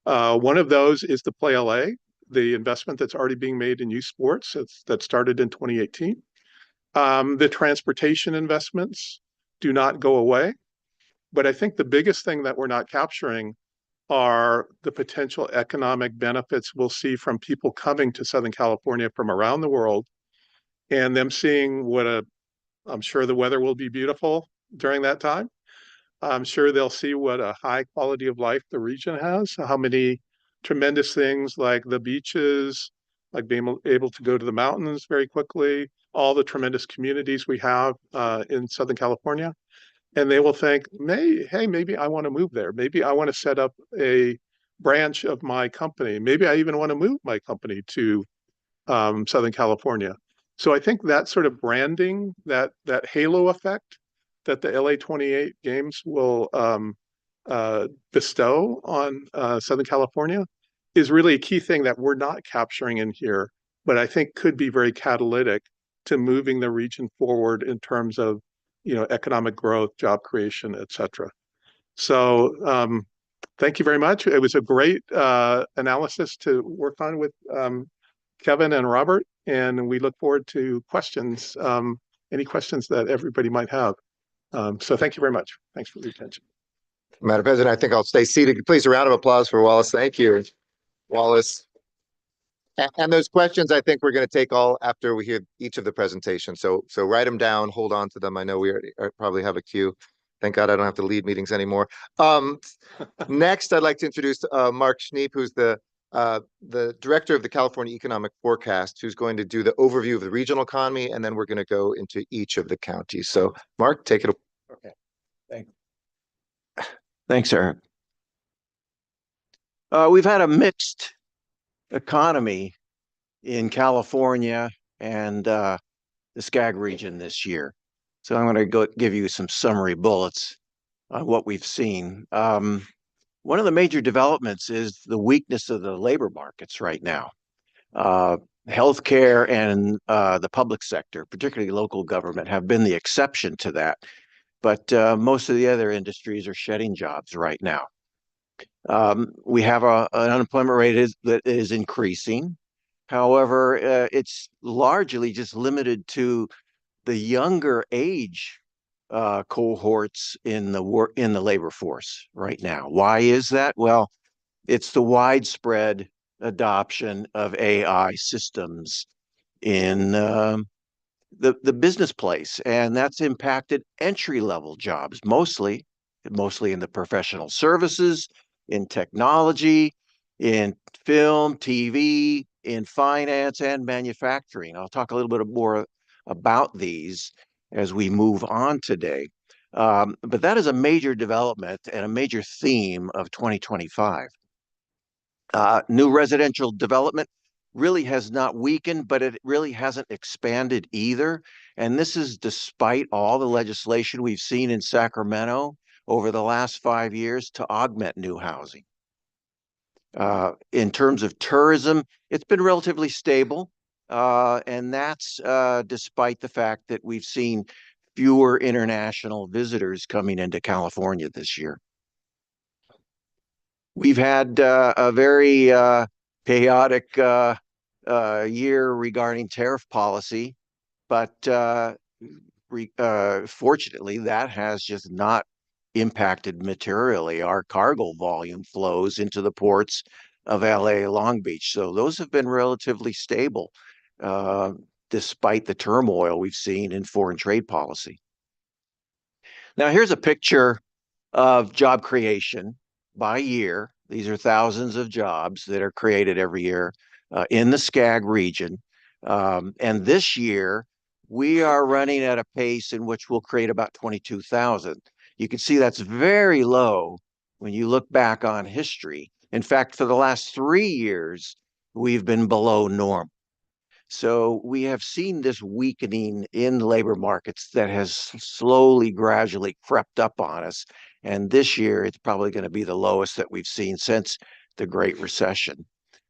One of those is the Play LA, the investment that's already being made in youth sports that started in 2018. The transportation investments do not go away. But I think the biggest thing that we're not capturing are the potential economic benefits we'll see from people coming to Southern California from around the world and them seeing I'm sure the weather will be beautiful during that time. I'm sure they'll see what a high quality of life the region has, how many tremendous things like the beaches, like being able to go to the mountains very quickly, all the tremendous communities we have in Southern California. And they will think, hey, maybe I want to move there. Maybe I want to set up a branch of my company. Maybe I even want to move my company to Southern California. So I think that sort of branding, that halo effect that the LA 28 games will bestow on Southern California is really a key thing that we're not capturing in here, but I think could be very catalytic to moving the region forward in terms of economic growth, job creation, et cetera. So thank you very much. It was a great analysis to work on with Kevin and Robert, and we look forward to questions, any questions that everybody might have. So thank you very much. Thanks for the attention. Madam President, I think I'll stay seated. Please, a round of applause for Wallace. Thank you, Wallace. And those questions, I think we're going to take all after we hear each of the presentations. So write them down, hold on to them. I know we probably have a queue. Thank God I don't have to lead meetings anymore. Next, I'd like to introduce Mark Schneep, who's the director of the California Economic Forecast, who's going to do the overview of the regional economy, and then we're going to go into each of the counties. So, Mark, take it away. Okay, thanks, Eric. We've had a mixed economy in California and the SCAG region this year. So I'm going to give you some summary bullets on what we've seen. One of the major developments is the weakness of the labor markets right now. Healthcare and the public sector, particularly local government, have been the exception to that. But most of the other industries are shedding jobs right now. We have an unemployment rate that is increasing. However, it's largely just limited to the younger age cohorts in the labor force right now. Why is that? Well, it's the widespread adoption of AI systems in the business place, and that's impacted entry-level jobs, mostly in the professional services, in technology, in film, TV, in finance, and manufacturing. I'll talk a little bit more about these as we move on today. But that is a major development and a major theme of 2025. New residential development really has not weakened, but it really hasn't expanded either. And this is despite all the legislation we've seen in Sacramento over the last 5 years to augment new housing. In terms of tourism, it's been relatively stable. And that's despite the fact that we've seen fewer international visitors coming into California this year. We've had a very chaotic year regarding tariff policy, but fortunately, that has just not impacted materially our cargo volume flows into the ports of LA, Long Beach. So those have been relatively stable despite the turmoil we've seen in foreign trade policy. Now, here's a picture of job creation by year. These are thousands of jobs that are created every year in the SCAG region. And this year, we are running at a pace in which we'll create about 22,000. You can see that's very low when you look back on history. In fact, for the last 3 years, we've been below norm. So we have seen this weakening in labor markets that has slowly, gradually crept up on us. And this year, it's probably going to be the lowest that we've seen since the Great Recession.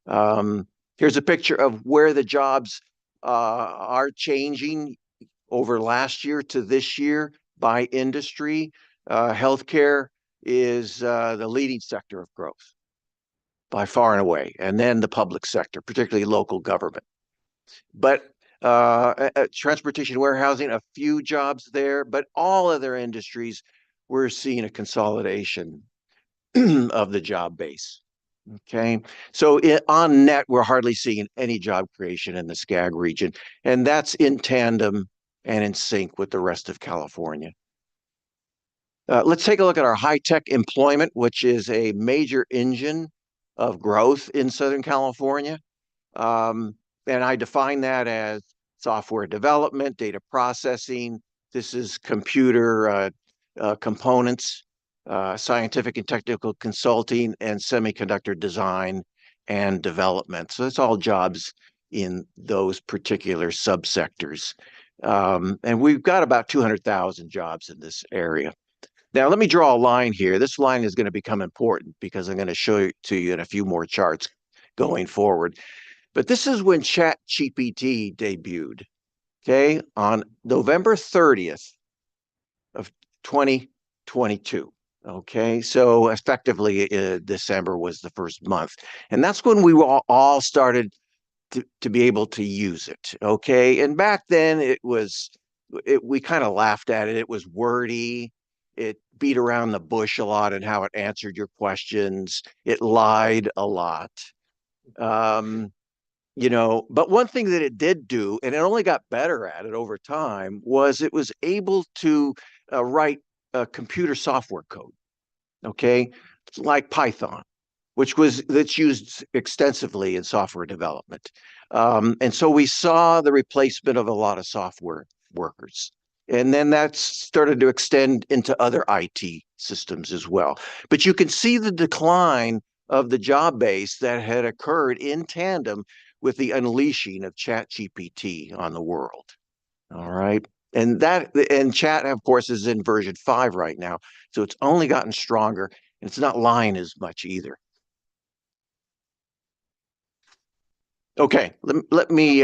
Here's a picture of where the jobs are changing over last year to this year by industry. Healthcare is the leading sector of growth by far and away, and then the public sector, particularly local government. But transportation, warehousing, a few jobs there, but all other industries, we're seeing a consolidation of the job base. Okay, so on net, we're hardly seeing any job creation in the SCAG region, and that's in tandem and in sync with the rest of California. Let's take a look at our high-tech employment, which is a major engine of growth in Southern California. And I define that as software development, data processing. This is computer components, scientific and technical consulting, and semiconductor design and development. So it's all jobs in those particular subsectors. And we've got about 200,000 jobs in this area. Now, let me draw a line here. This line is going to become important because I'm going to show it to you in a few more charts going forward. But this is when ChatGPT debuted, okay, on November 30th of 2022. Okay, so effectively December was the first month. And that's when we all started to be able to use it. Okay, and back then we kind of laughed at it. It was wordy. It beat around the bush a lot in how it answered your questions. It lied a lot. You know, but one thing that it did do, and it only got better at it over time, was it was able to write computer software code. Okay, like Python, that's used extensively in software development. And so we saw the replacement of a lot of software workers. And then that started to extend into other IT systems as well. But you can see the decline of the job base that had occurred in tandem with the unleashing of ChatGPT on the world. All right. And chat, of course, is in version 5 right now. So it's only gotten stronger, and it's not lying as much either. Okay, let me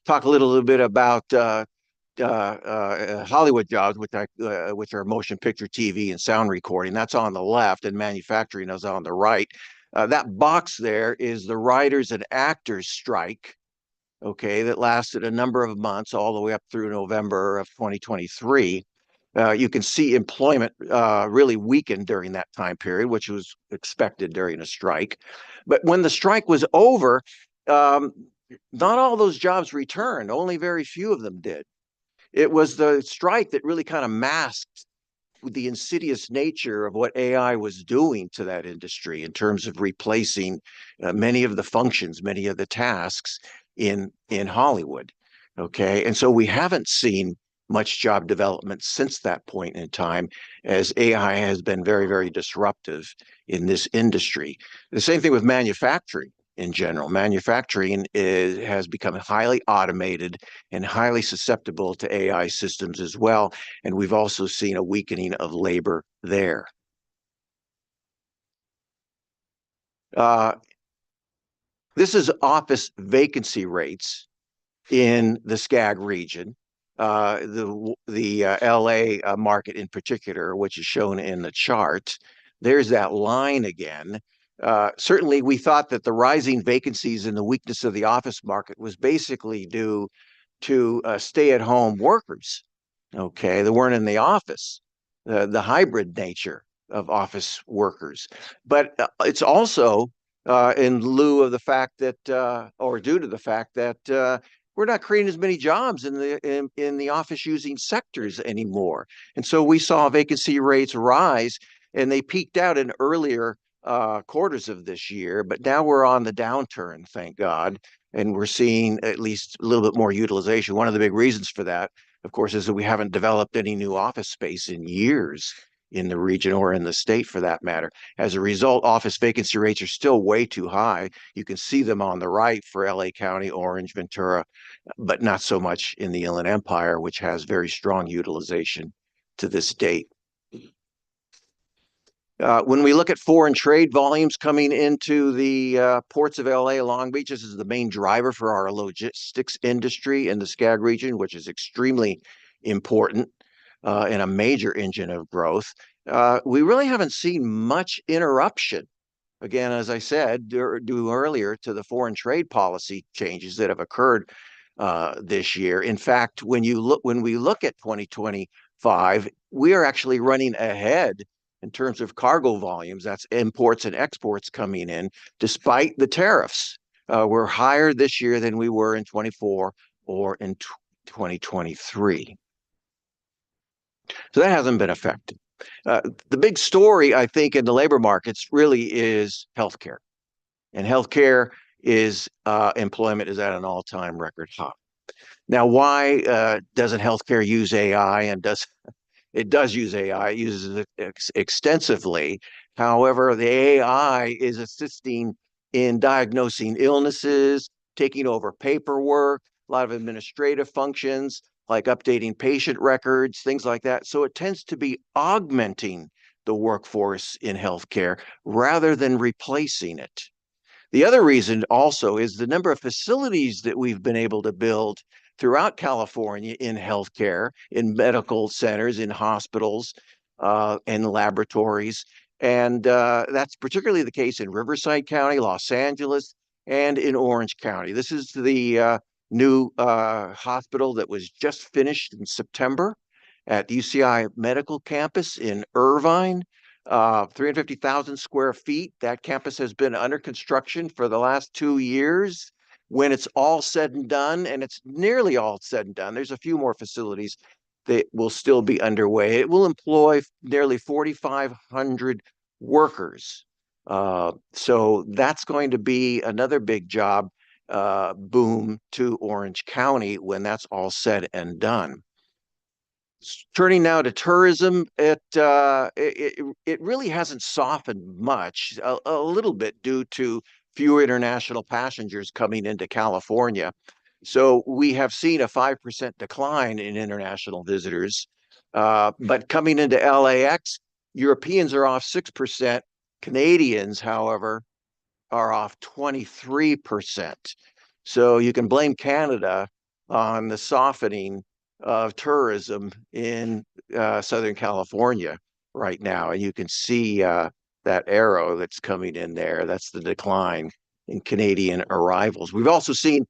talk a little bit about Hollywood jobs, which are motion picture, TV, and sound recording. That's on the left, and manufacturing is on the right. That box there is the writers and actors strike, okay, that lasted a number of months all the way up through November of 2023. You can see employment really weakened during that time period, which was expected during a strike. But when the strike was over, not all those jobs returned. Only very few of them did. It was the strike that really kind of masked the insidious nature of what AI was doing to that industry in terms of replacing many of the functions, many of the tasks in Hollywood. Okay, and so we haven't seen much job development since that point in time, as AI has been very, very disruptive in this industry. The same thing with manufacturing in general. Manufacturing has become highly automated and highly susceptible to AI systems as well. And we've also seen a weakening of labor there. This is office vacancy rates in the SCAG region. The LA market in particular, which is shown in the chart. There's that line again. Certainly, we thought that the rising vacancies and the weakness of the office market was basically due to stay-at-home workers, okay, that weren't in the office, the hybrid nature of office workers. But it's also in lieu of the fact that, or due to the fact that we're not creating as many jobs in the office using sectors anymore. And so we saw vacancy rates rise, and they peaked out in earlier quarters of this year, but now we're on the downturn, thank God, and we're seeing at least a little bit more utilization. One of the big reasons for that, of course, is that we haven't developed any new office space in years in the region or in the state for that matter. As a result, office vacancy rates are still way too high. You can see them on the right for LA County, Orange, Ventura, but not so much in the Inland Empire, which has very strong utilization to this date. When we look at foreign trade volumes coming into the ports of LA, Long Beach, this is the main driver for our logistics industry in the SCAG region, which is extremely important and a major engine of growth. We really haven't seen much interruption. Again, as I said, due earlier to the foreign trade policy changes that have occurred this year. In fact, when we look at 2025, we are actually running ahead in terms of cargo volumes. That's imports and exports coming in, despite the tariffs. We're higher this year than we were in 24 or in 2023. So that hasn't been affected. The big story, I think, in the labor markets really is healthcare. And healthcare is employment is at an all-time record high. Now, why doesn't healthcare use AI? And it does use AI, it uses it extensively. However, the AI is assisting in diagnosing illnesses, taking over paperwork, a lot of administrative functions like updating patient records, things like that. So it tends to be augmenting the workforce in healthcare rather than replacing it. The other reason also is the number of facilities that we've been able to build throughout California in healthcare, in medical centers, in hospitals, and laboratories. And that's particularly the case in Riverside County, Los Angeles, and in Orange County. This is the new hospital that was just finished in September at UCI Medical Campus in Irvine. 350,000 square feet. That campus has been under construction for the last 2 years. When it's all said and done, and it's nearly all said and done, there's a few more facilities that will still be underway. It will employ nearly 4,500 workers. So that's going to be another big job boom to Orange County when that's all said and done. Turning now to tourism, it really hasn't softened much, a little bit due to fewer international passengers coming into California. So we have seen a 5% decline in international visitors. But coming into LAX, Europeans are off 6%. Canadians, however, are off 23%. So you can blame Canada on the softening of tourism in Southern California right now. And you can see that arrow that's coming in there. That's the decline in Canadian arrivals. We've also seen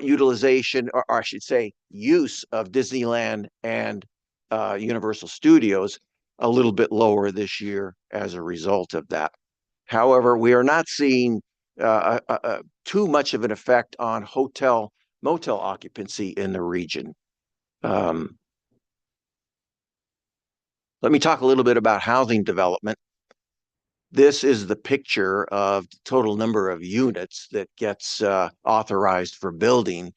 utilization, or I should say, use of Disneyland and Universal Studios a little bit lower this year as a result of that. However, we are not seeing too much of an effect on motel occupancy in the region. Let me talk a little bit about housing development. This is the picture of the total number of units that gets authorized for building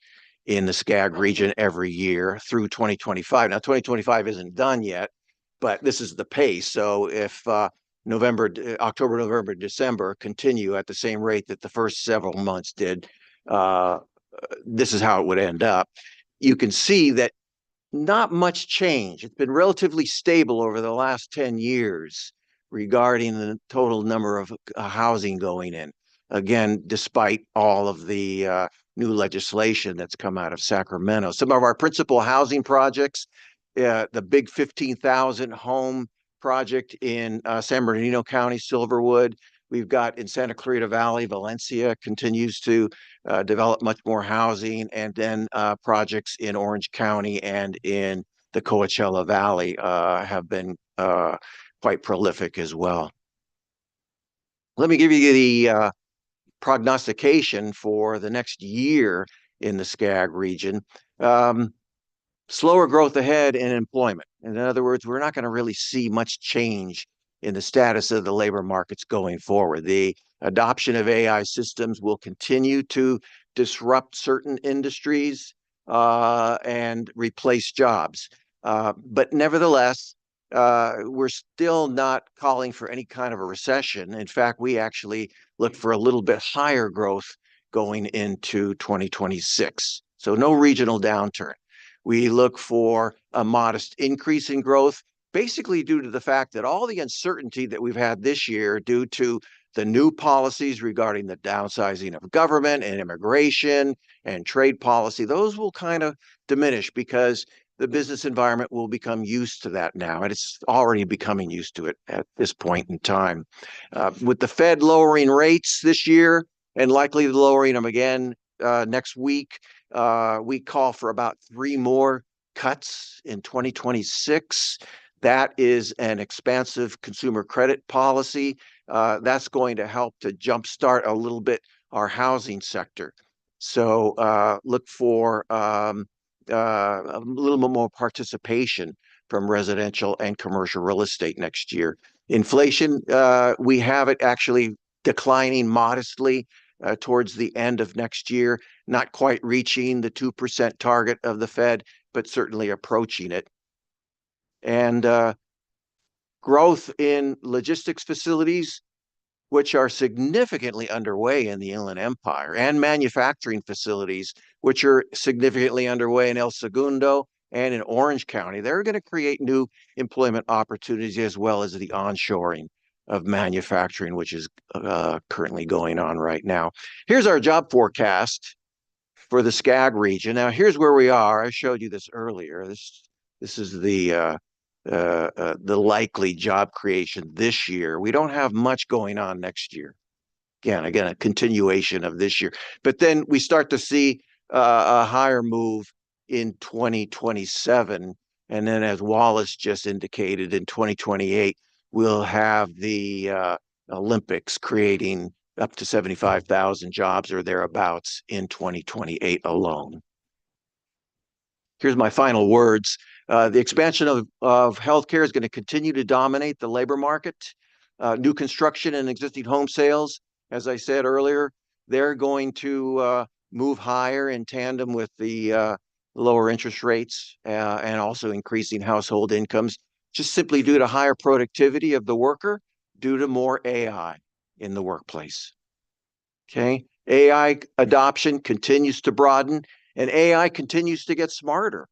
in the SCAG region every year through 2025. Now, 2025 isn't done yet, but this is the pace. So if October, November, December continue at the same rate that the first several months did, this is how it would end up. You can see that not much change. It's been relatively stable over the last 10 years regarding the total number of housing going in. Again, despite all of the new legislation that's come out of Sacramento. Some of our principal housing projects, the big 15,000 home project in San Bernardino County, Silverwood. We've got in Santa Clarita Valley, Valencia continues to develop much more housing, and then projects in Orange County and in the Coachella Valley have been quite prolific as well. Let me give you the prognostication for the next year in the SCAG region. Slower growth ahead in employment. In other words, we're not going to really see much change in the status of the labor markets going forward. The adoption of AI systems will continue to disrupt certain industries and replace jobs. But nevertheless, we're still not calling for any kind of a recession. In fact, we actually look for a little bit higher growth going into 2026. So no regional downturn. We look for a modest increase in growth, basically due to the fact that all the uncertainty that we've had this year due to the new policies regarding the downsizing of government and immigration and trade policy, those will kind of diminish because the business environment will become used to that now, and it's already becoming used to it at this point in time. With the Fed lowering rates this year and likely lowering them again next week, we call for about 3 more cuts in 2026. That is an expansive consumer credit policy. That's going to help to jumpstart a little bit our housing sector. So look for a little bit more participation from residential and commercial real estate next year. Inflation, we have it actually declining modestly towards the end of next year, not quite reaching the 2% target of the Fed, but certainly approaching it. And growth in logistics facilities, which are significantly underway in the Inland Empire, and manufacturing facilities, which are significantly underway in El Segundo and in Orange County. They're going to create new employment opportunities as well as the onshoring of manufacturing, which is currently going on right now. Here's our job forecast for the SCAG region. Now, here's where we are. I showed you this earlier. This is the likely job creation this year. We don't have much going on next year. Again, a continuation of this year. But then we start to see a higher move in 2027. And then as Wallace just indicated, in 2028, we'll have the Olympics creating up to 75,000 jobs or thereabouts in 2028 alone. Here's my final words. The expansion of healthcare is going to continue to dominate the labor market. New construction and existing home sales, as I said earlier, they're going to move higher in tandem with the lower interest rates and also increasing household incomes, just simply due to higher productivity of the worker, due to more AI in the workplace. Okay, AI adoption continues to broaden, and AI continues to get smarter.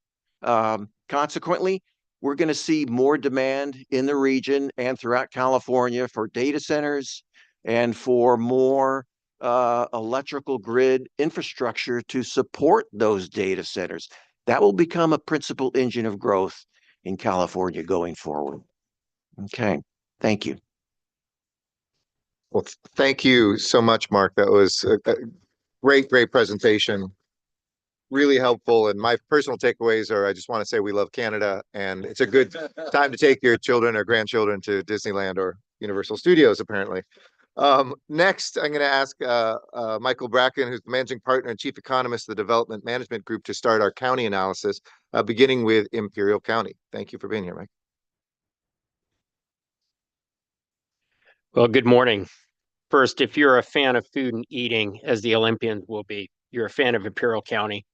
Consequently, we're going to see more demand in the region and throughout California for data centers and for more electrical grid infrastructure to support those data centers. That will become a principal engine of growth in California going forward. Okay, thank you. Well, thank you so much, Mark. That was a great presentation. Really helpful. And my personal takeaways are, I just want to say we love Canada, and it's a good time to take your children or grandchildren to Disneyland or Universal Studios, apparently. Next, I'm going to ask Michael Bracken, who's the managing partner and chief economist of the Development Management Group, to start our county analysis, beginning with Imperial County. Thank you for being here, Mike. Well, good morning. First, if you're a fan of food and eating, as the Olympians will be, you're a fan of Imperial County.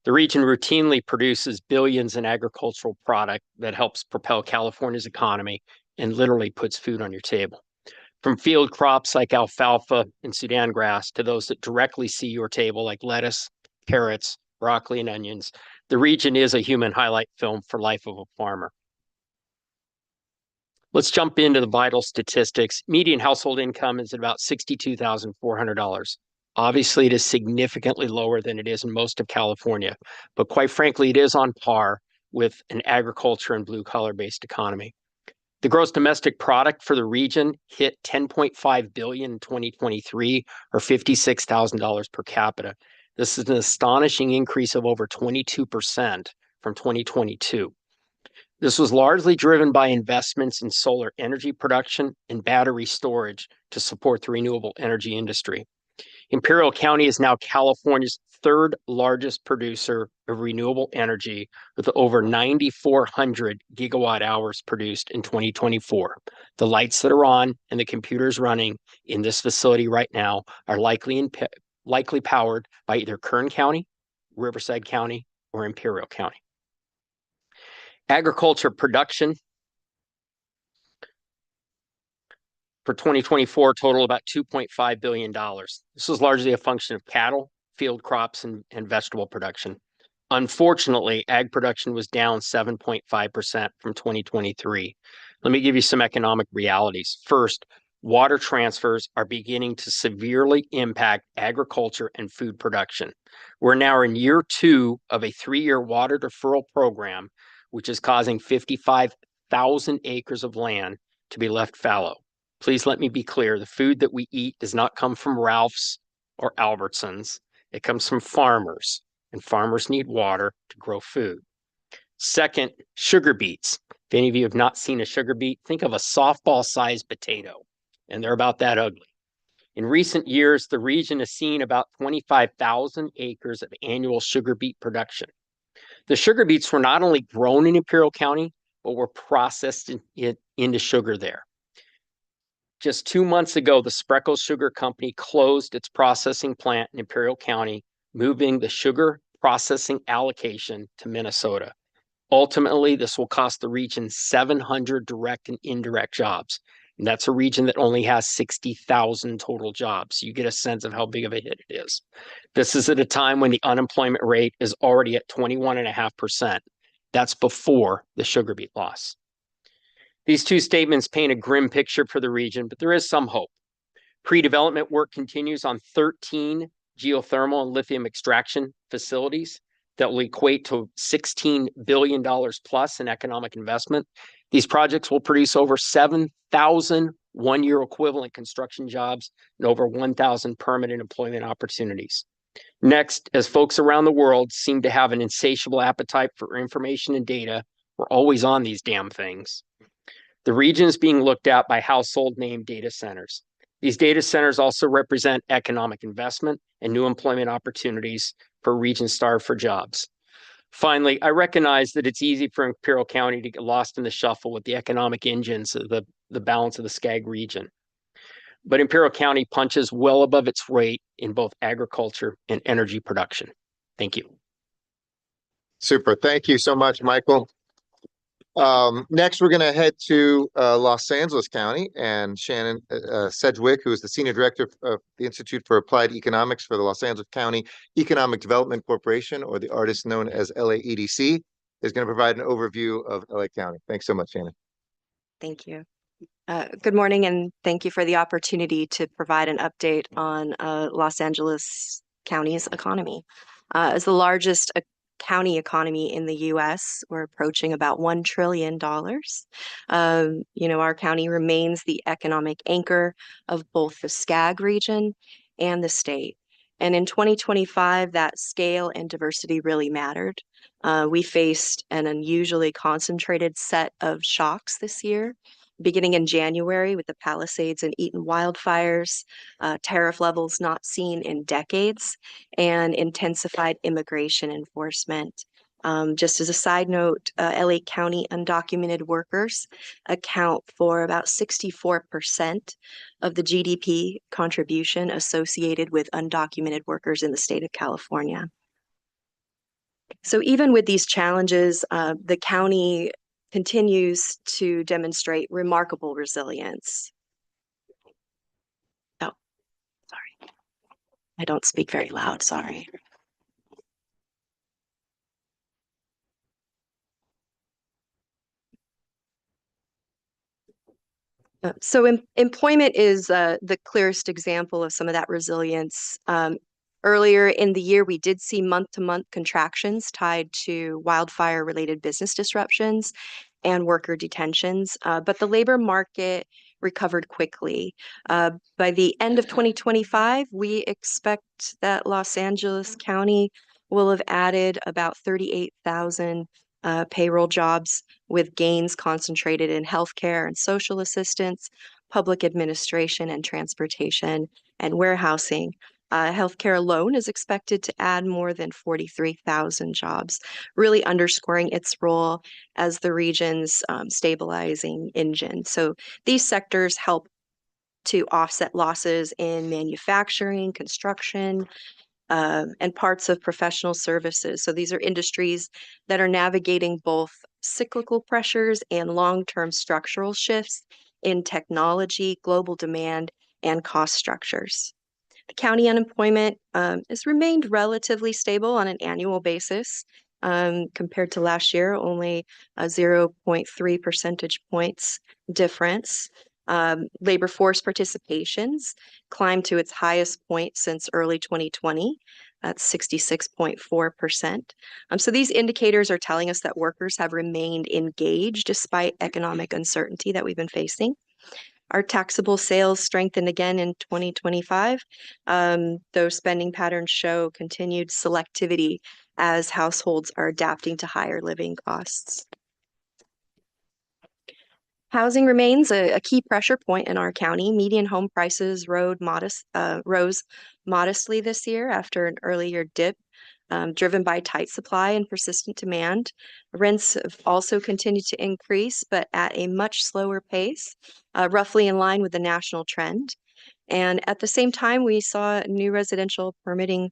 The region routinely produces billions in agricultural product that helps propel California's economy and literally puts food on your table. From field crops like alfalfa and Sudan grass to those that directly see your table like lettuce, carrots, broccoli, and onions, the region is a human highlight film for life of a farmer. Let's jump into the vital statistics. Median household income is at about $62,400. Obviously, it is significantly lower than it is in most of California, but quite frankly, it is on par with an agriculture and blue-collar based economy. The gross domestic product for the region hit $10.5 billion in 2023, or $56,000 per capita. This is an astonishing increase of over 22% from 2022. This was largely driven by investments in solar energy production and battery storage to support the renewable energy industry. Imperial County is now California's third largest producer of renewable energy, with over 9,400 gigawatt hours produced in 2024. The lights that are on and the computers running in this facility right now are likely powered by either Kern County, Riverside County, or Imperial County. Agriculture production for 2024 totaled about $2.5 billion. This was largely a function of cattle, field crops, and vegetable production. Unfortunately, ag production was down 7.5% from 2023. Let me give you some economic realities. First, water transfers are beginning to severely impact agriculture and food production. We're now in year 2 of a 3-year water deferral program, which is causing 55,000 acres of land to be left fallow. Please let me be clear, the food that we eat does not come from Ralph's or Albertsons. It comes from farmers, and farmers need water to grow food. Second, sugar beets. If any of you have not seen a sugar beet, think of a softball-sized potato, and they're about that ugly. In recent years, the region has seen about 25,000 acres of annual sugar beet production. The sugar beets were not only grown in Imperial County, but were processed into sugar there. Just 2 months ago, the Spreckels Sugar Company closed its processing plant in Imperial County, moving the sugar processing allocation to Minnesota. Ultimately, this will cost the region 700 direct and indirect jobs. And that's a region that only has 60,000 total jobs. You get a sense of how big of a hit it is. This is at a time when the unemployment rate is already at 21.5%. That's before the sugar beet loss. These two statements paint a grim picture for the region, but there is some hope. Pre-development work continues on 13 geothermal and lithium extraction facilities that will equate to $16 billion plus in economic investment. These projects will produce over 7,000 one-year equivalent construction jobs and over 1,000 permanent employment opportunities. Next, as folks around the world seem to have an insatiable appetite for information and data, we're always on these damn things. The region is being looked at by household name data centers. These data centers also represent economic investment and new employment opportunities for regions starved for jobs. Finally, I recognize that it's easy for Imperial County to get lost in the shuffle with the economic engines of the balance of the SCAG region. But Imperial County punches well above its weight in both agriculture and energy production. Thank you. Super. Thank you so much, Michael. Next, we're going to head to Los Angeles County, and Shannon Sedgwick, who is the Senior Director of the Institute for Applied Economics for the Los Angeles County Economic Development Corporation, or the artist known as LAEDC, is going to provide an overview of LA County. Thanks so much, Shannon. Thank you. Good morning, and thank you for the opportunity to provide an update on Los Angeles County's economy. As the largest county economy in the U.S., we're approaching about $1 trillion. Our county remains the economic anchor of both the SCAG region and the state. And in 2025, that scale and diversity really mattered. We faced an unusually concentrated set of shocks this year, beginning in January with the Palisades and Eaton wildfires, tariff levels not seen in decades, and intensified immigration enforcement. Just as a side note, LA County undocumented workers account for about 64% of the GDP contribution associated with undocumented workers in the state of California. So even with these challenges, the county continues to demonstrate remarkable resilience. Oh, sorry. I don't speak very loud, sorry. So employment is the clearest example of some of that resilience. Earlier in the year, we did see month-to-month contractions tied to wildfire-related business disruptions and worker detentions, but the labor market recovered quickly. By the end of 2025, we expect that Los Angeles County will have added about 38,000 payroll jobs, with gains concentrated in healthcare and social assistance, public administration and transportation, and warehousing. Healthcare alone is expected to add more than 43,000 jobs, really underscoring its role as the region's stabilizing engine. So these sectors help to offset losses in manufacturing, construction, and parts of professional services. So these are industries that are navigating both cyclical pressures and long-term structural shifts in technology, global demand, and cost structures. The county unemployment has remained relatively stable on an annual basis, compared to last year, only a 0.3 percentage points difference. Labor force participations climbed to its highest point since early 2020. That's 66.4%. So these indicators are telling us that workers have remained engaged despite economic uncertainty that we've been facing. Our taxable sales strengthened again in 2025. Those spending patterns show continued selectivity as households are adapting to higher living costs. Housing remains a key pressure point in our county. Median home prices rose modestly this year after an earlier dip, driven by tight supply and persistent demand. Rents have also continued to increase, but at a much slower pace, roughly in line with the national trend. And at the same time, we saw new residential permitting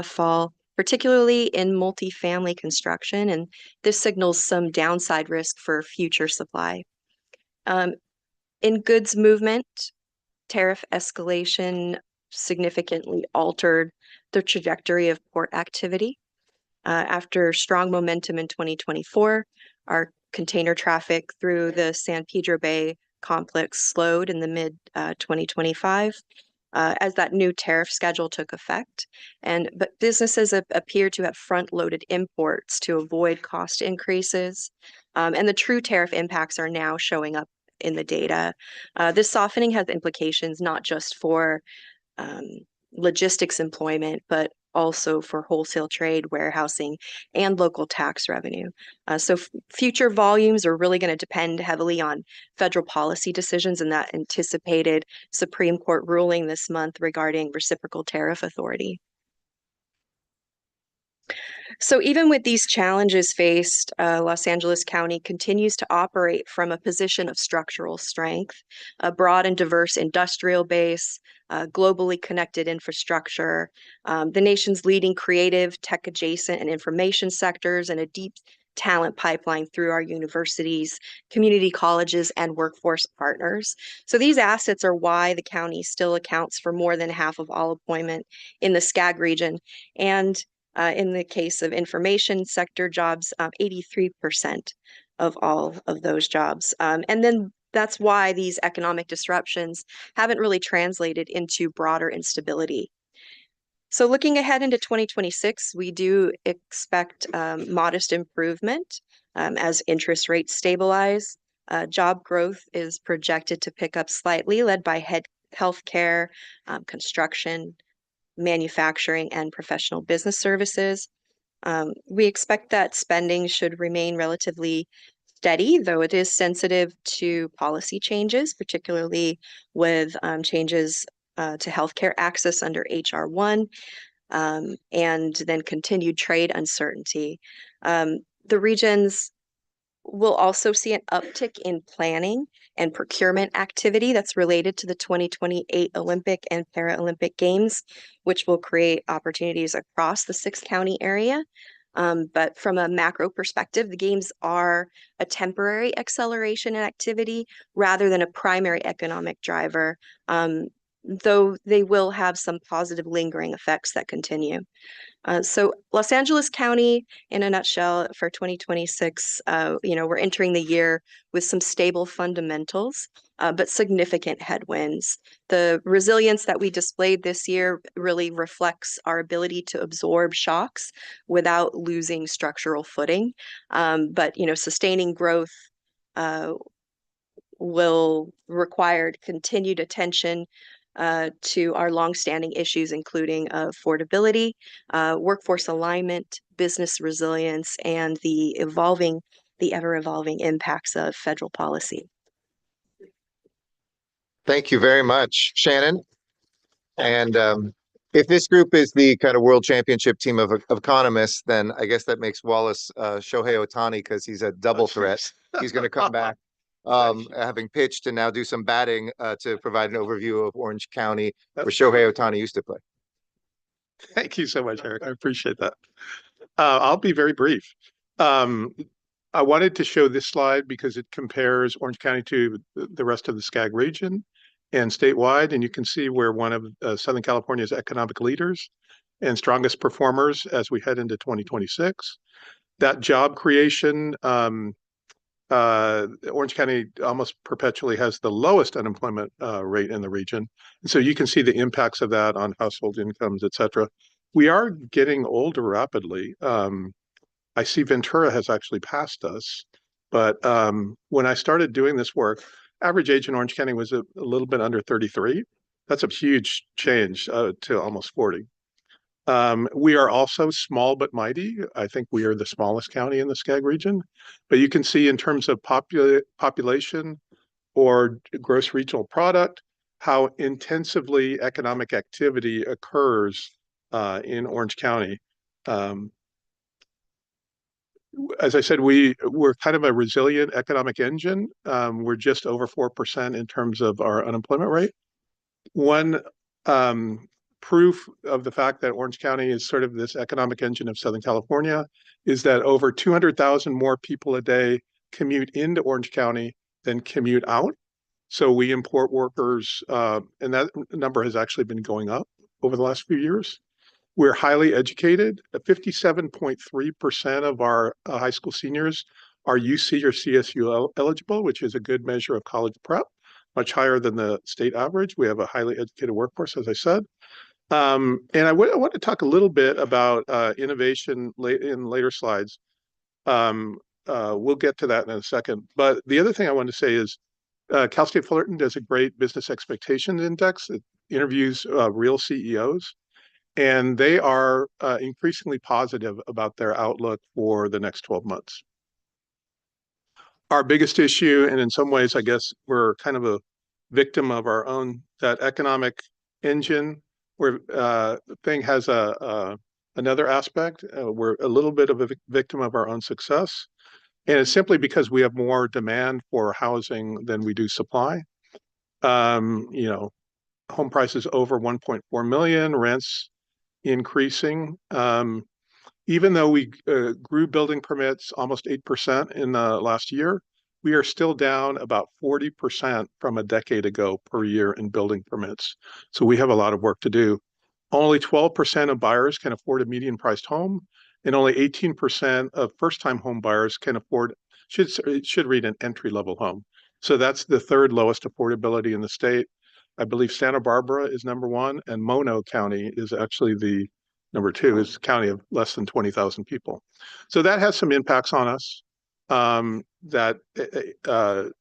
fall, particularly in multifamily construction, and this signals some downside risk for future supply. In goods movement, tariff escalation significantly altered the trajectory of port activity. After strong momentum in 2024, our container traffic through the San Pedro Bay complex slowed in the mid 2025 as that new tariff schedule took effect. But businesses appear to have front-loaded imports to avoid cost increases. And the true tariff impacts are now showing up in the data. This softening has implications not just for logistics employment, but also for wholesale trade, warehousing, and local tax revenue. So future volumes are really going to depend heavily on federal policy decisions and that anticipated Supreme Court ruling this month regarding reciprocal tariff authority. So even with these challenges faced, Los Angeles County continues to operate from a position of structural strength, a broad and diverse industrial base, globally connected infrastructure, the nation's leading creative, tech adjacent, and information sectors, and a deep talent pipeline through our universities, community colleges, and workforce partners. So these assets are why the county still accounts for more than half of all employment in the SCAG region. And in the case of information sector jobs, 83% of all of those jobs. And then that's why these economic disruptions haven't really translated into broader instability. So looking ahead into 2026, we do expect modest improvement as interest rates stabilize. Job growth is projected to pick up slightly, led by healthcare, construction, manufacturing, and professional business services. We expect that spending should remain relatively steady, though it is sensitive to policy changes, particularly with changes to healthcare access under HR 1, and then continued trade uncertainty. The regions will also see an uptick in planning and procurement activity that's related to the 2028 Olympic and Paralympic Games, which will create opportunities across the 6-county area. But from a macro perspective, the games are a temporary acceleration in activity rather than a primary economic driver, though they will have some positive lingering effects that continue. So Los Angeles County, in a nutshell, for 2026, we're entering the year with some stable fundamentals, but significant headwinds. The resilience that we displayed this year really reflects our ability to absorb shocks without losing structural footing. But sustaining growth will require continued attention to our longstanding issues, including affordability, workforce alignment, business resilience, and the ever-evolving impacts of federal policy. Thank you very much, Shannon. And if this group is the kind of world championship team of economists, then I guess that makes Wallace Shohei Ohtani, because he's a double threat. He's going to come back having pitched and now do some batting to provide an overview of Orange County, where Shohei Ohtani used to play. Thank you so much, Eric. I appreciate that. I'll be very brief. I wanted to show this slide because it compares Orange County to the rest of the SCAG region and statewide, and you can see we're one of Southern California's economic leaders and strongest performers as we head into 2026. That job creation, Orange County almost perpetually has the lowest unemployment rate in the region. And so you can see the impacts of that on household incomes, et cetera. We are getting older rapidly. I see Ventura has actually passed us. But when I started doing this work, average age in Orange County was a little bit under 33. That's a huge change to almost 40. We are also small but mighty. I think we are the smallest county in the SCAG region. But you can see in terms of population or gross regional product, how intensively economic activity occurs in Orange County. As I said, we're kind of a resilient economic engine. We're just over 4% in terms of our unemployment rate. One proof of the fact that Orange County is sort of this economic engine of Southern California is that over 200,000 more people a day commute into Orange County than commute out. So we import workers, and that number has actually been going up over the last few years. We're highly educated. 57.3% of our high school seniors are UC or CSU eligible, which is a good measure of college prep, much higher than the state average. We have a highly educated workforce, as I said. And I want to talk a little bit about innovation in later slides. We'll get to that in a second. But the other thing I want to say is Cal State Fullerton does a great business expectations index that interviews real CEOs. And they are increasingly positive about their outlook for the next 12 months. Our biggest issue, and in some ways, I guess we're kind of a victim of our own, that economic engine where thing has another aspect. We're a little bit of a victim of our own success. And it's simply because we have more demand for housing than we do supply. Home prices over 1.4 million, rents increasing. Even though we grew building permits almost 8% in the last year, we are still down about 40% from a decade ago per year in building permits. So we have a lot of work to do. Only 12% of buyers can afford a median priced home, and only 18% of first-time home buyers can afford, should read an entry-level home. So that's the third lowest affordability in the state. I believe Santa Barbara is number one, and Mono County is actually the number two, is a county of less than 20,000 people. So that has some impacts on us. That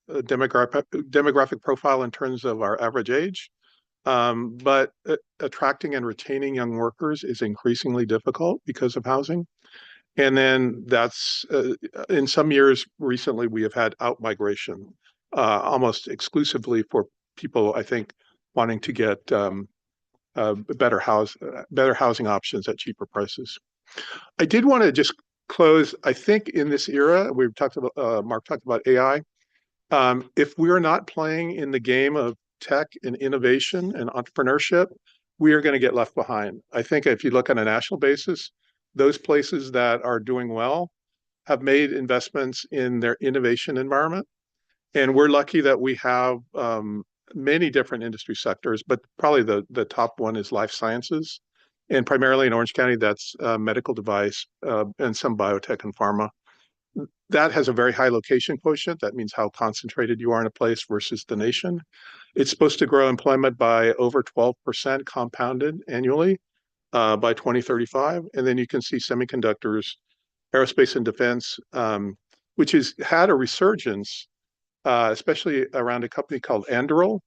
demographic profile in terms of our average age, but attracting and retaining young workers is increasingly difficult because of housing. And then that's, in some years recently, we have had outmigration, almost exclusively for people, I think, wanting to get better housing options at cheaper prices. I did want to just close, I think in this era, we've talked about, Mark talked about AI. If we're not playing in the game of tech and innovation and entrepreneurship, we are going to get left behind. I think if you look on a national basis, those places that are doing well have made investments in their innovation environment. And we're lucky that we have many different industry sectors, but probably the top one is life sciences. And primarily in Orange County, that's medical device and some biotech and pharma. That has a very high location quotient. That means how concentrated you are in a place versus the nation. It's supposed to grow employment by over 12% compounded annually by 2035. And then you can see semiconductors, aerospace and defense, which has had a resurgence, especially around a company called Anduril,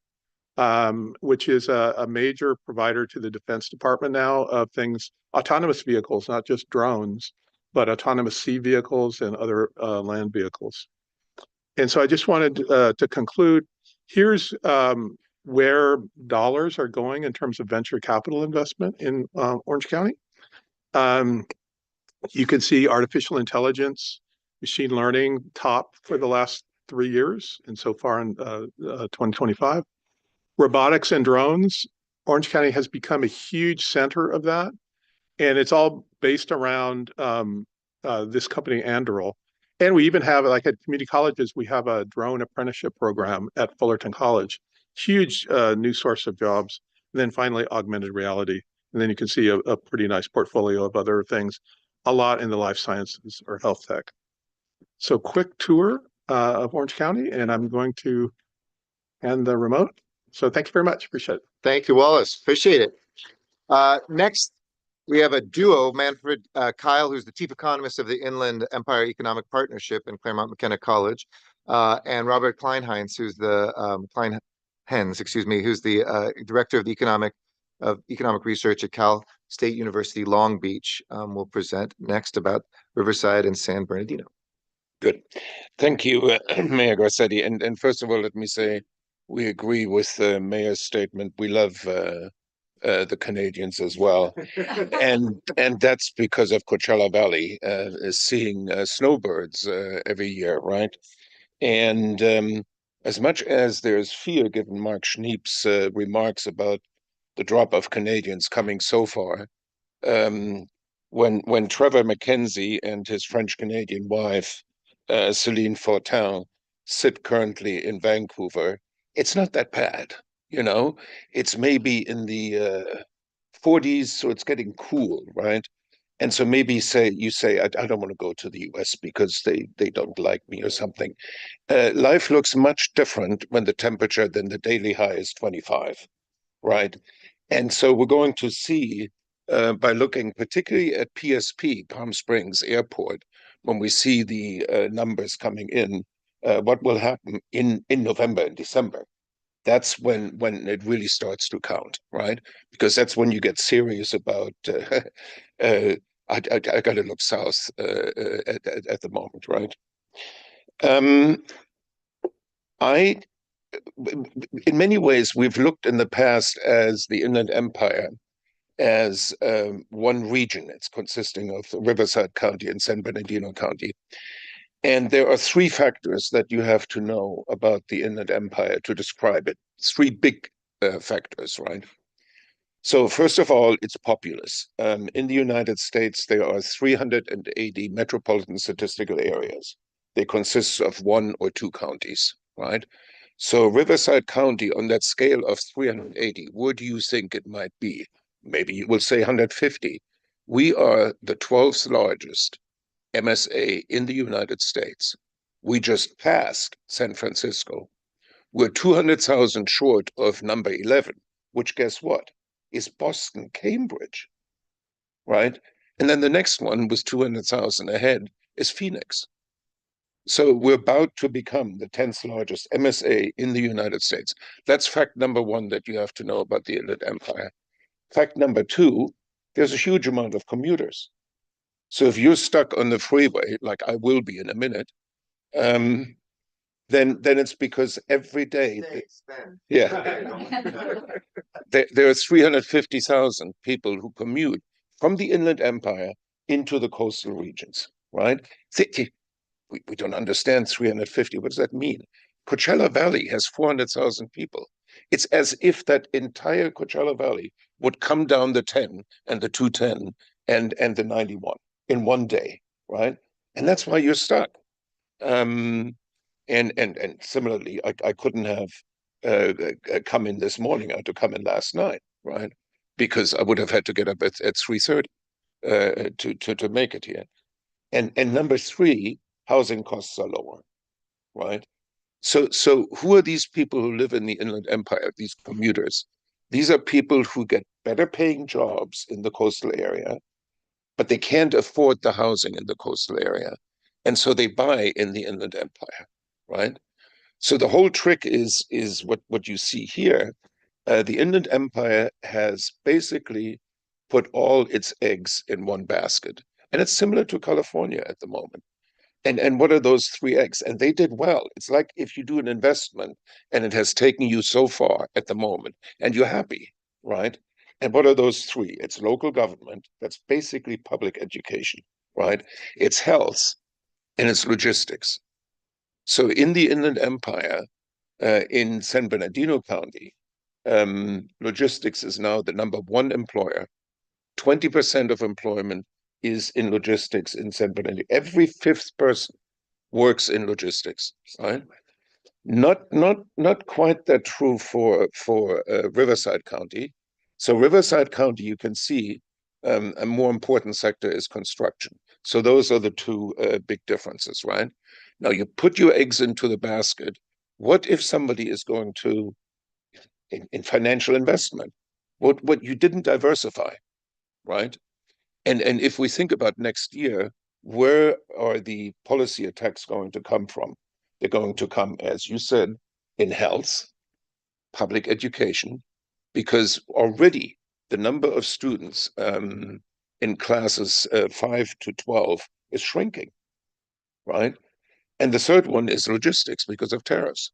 which is a major provider to the Defense Department now of things, autonomous vehicles, not just drones, but autonomous sea vehicles and other land vehicles. And so I just wanted to conclude, here's where dollars are going in terms of venture capital investment in Orange County. You can see artificial intelligence, machine learning top for the last 3 years and so far in 2025. Robotics and drones, Orange County has become a huge center of that. And it's all based around this company, Anduril. And we even have, like at community colleges, we have a drone apprenticeship program at Fullerton College. Huge new source of jobs. And then finally, augmented reality. And then you can see a pretty nice portfolio of other things. a lot in the life sciences or health tech. So quick tour of Orange County, and I'm going to hand the remote. So thank you very much. Appreciate it. Thank you, Wallace. Appreciate it. Next, we have a duo, Manfred Kyle, who's the chief economist of the Inland Empire Economic Partnership in Claremont McKenna College, and Robert Kleinheinz, who's the who's the director of economic research at Cal State University Long Beach, will present next about Riverside and San Bernardino. Good. Thank you, Mayor Garcetti. And first of all, let me say we agree with the mayor's statement. We love the Canadians as well. and that's because of Coachella Valley seeing snowbirds every year, right? And as much as there's fear, given Mark Schneep's remarks about the drop of Canadians coming so far, when Trevor McKenzie and his French-Canadian wife, Celine Fortin, sit currently in Vancouver, it's not that bad, you know? It's maybe in the 40s, so it's getting cool, right? And so maybe you say, I don't want to go to the US because they don't like me or something. Life looks much different when the temperature than the daily high is 25, right? And so we're going to see, by looking particularly at PSP, Palm Springs Airport, when we see the numbers coming in, what will happen in November and December. That's when it really starts to count, right? Because that's when you get serious about, I got to look south at the moment, right? In many ways, we've looked in the past as the Inland Empire as one region. It's consisting of Riverside County and San Bernardino County. And there are three factors that you have to know about the Inland Empire to describe it. Three big factors, right? So first of all, it's populous. In the United States, there are 380 metropolitan statistical areas. They consist of one or two counties, right? So Riverside County, on that scale of 380, where do you think it might be? Maybe you will say 150. We are the 12th largest MSA in the United States. We just passed San Francisco. We're 200,000 short of number 11, which guess what? Is Boston, Cambridge, right? And then the next one was 200,000 ahead is Phoenix. So we're about to become the 10th largest MSA in the United States. That's fact number one that you have to know about the Inland Empire. Fact number two, there's a huge amount of commuters. So if you're stuck on the freeway, like I will be in a minute, then it's because every day, there are 350,000 people who commute from the Inland Empire into the coastal regions, right? We don't understand 350. What does that mean? Coachella Valley has 400,000 people. It's as if that entire Coachella Valley would come down the 10 and the 210 and the 91 in one day, right? And that's why you're stuck. And similarly, I couldn't have come in this morning. I had to come in last night, right? Because I would have had to get up at 3:30 to make it here. And number three, housing costs are lower, right? So who are these people who live in the Inland Empire, these commuters? These are people who get better paying jobs in the coastal area, but they can't afford the housing in the coastal area. And so they buy in the Inland Empire, right? So the whole trick is what you see here. The Inland Empire has basically put all its eggs in one basket. And it's similar to California at the moment. And what are those three eggs? And they did well. It's like if you do an investment and it has taken you so far at the moment and you're happy, right? And what are those three? It's local government, that's basically public education, right? It's health and it's logistics. So in the Inland Empire, in San Bernardino County, logistics is now the number one employer. 20% of employment is in logistics in San Bernardino. Every fifth person works in logistics, right? Not quite that true for Riverside County. So Riverside County, you can see A more important sector is construction. So those are the two big differences, right? Now you put your eggs into the basket. What if somebody is going to, in financial investment, what you didn't diversify, right? And if we think about next year, where are the policy attacks going to come from? They're going to come, as you said, in health, public education, because already the number of students in classes 5 to 12 is shrinking, right? And the third one is logistics because of tariffs.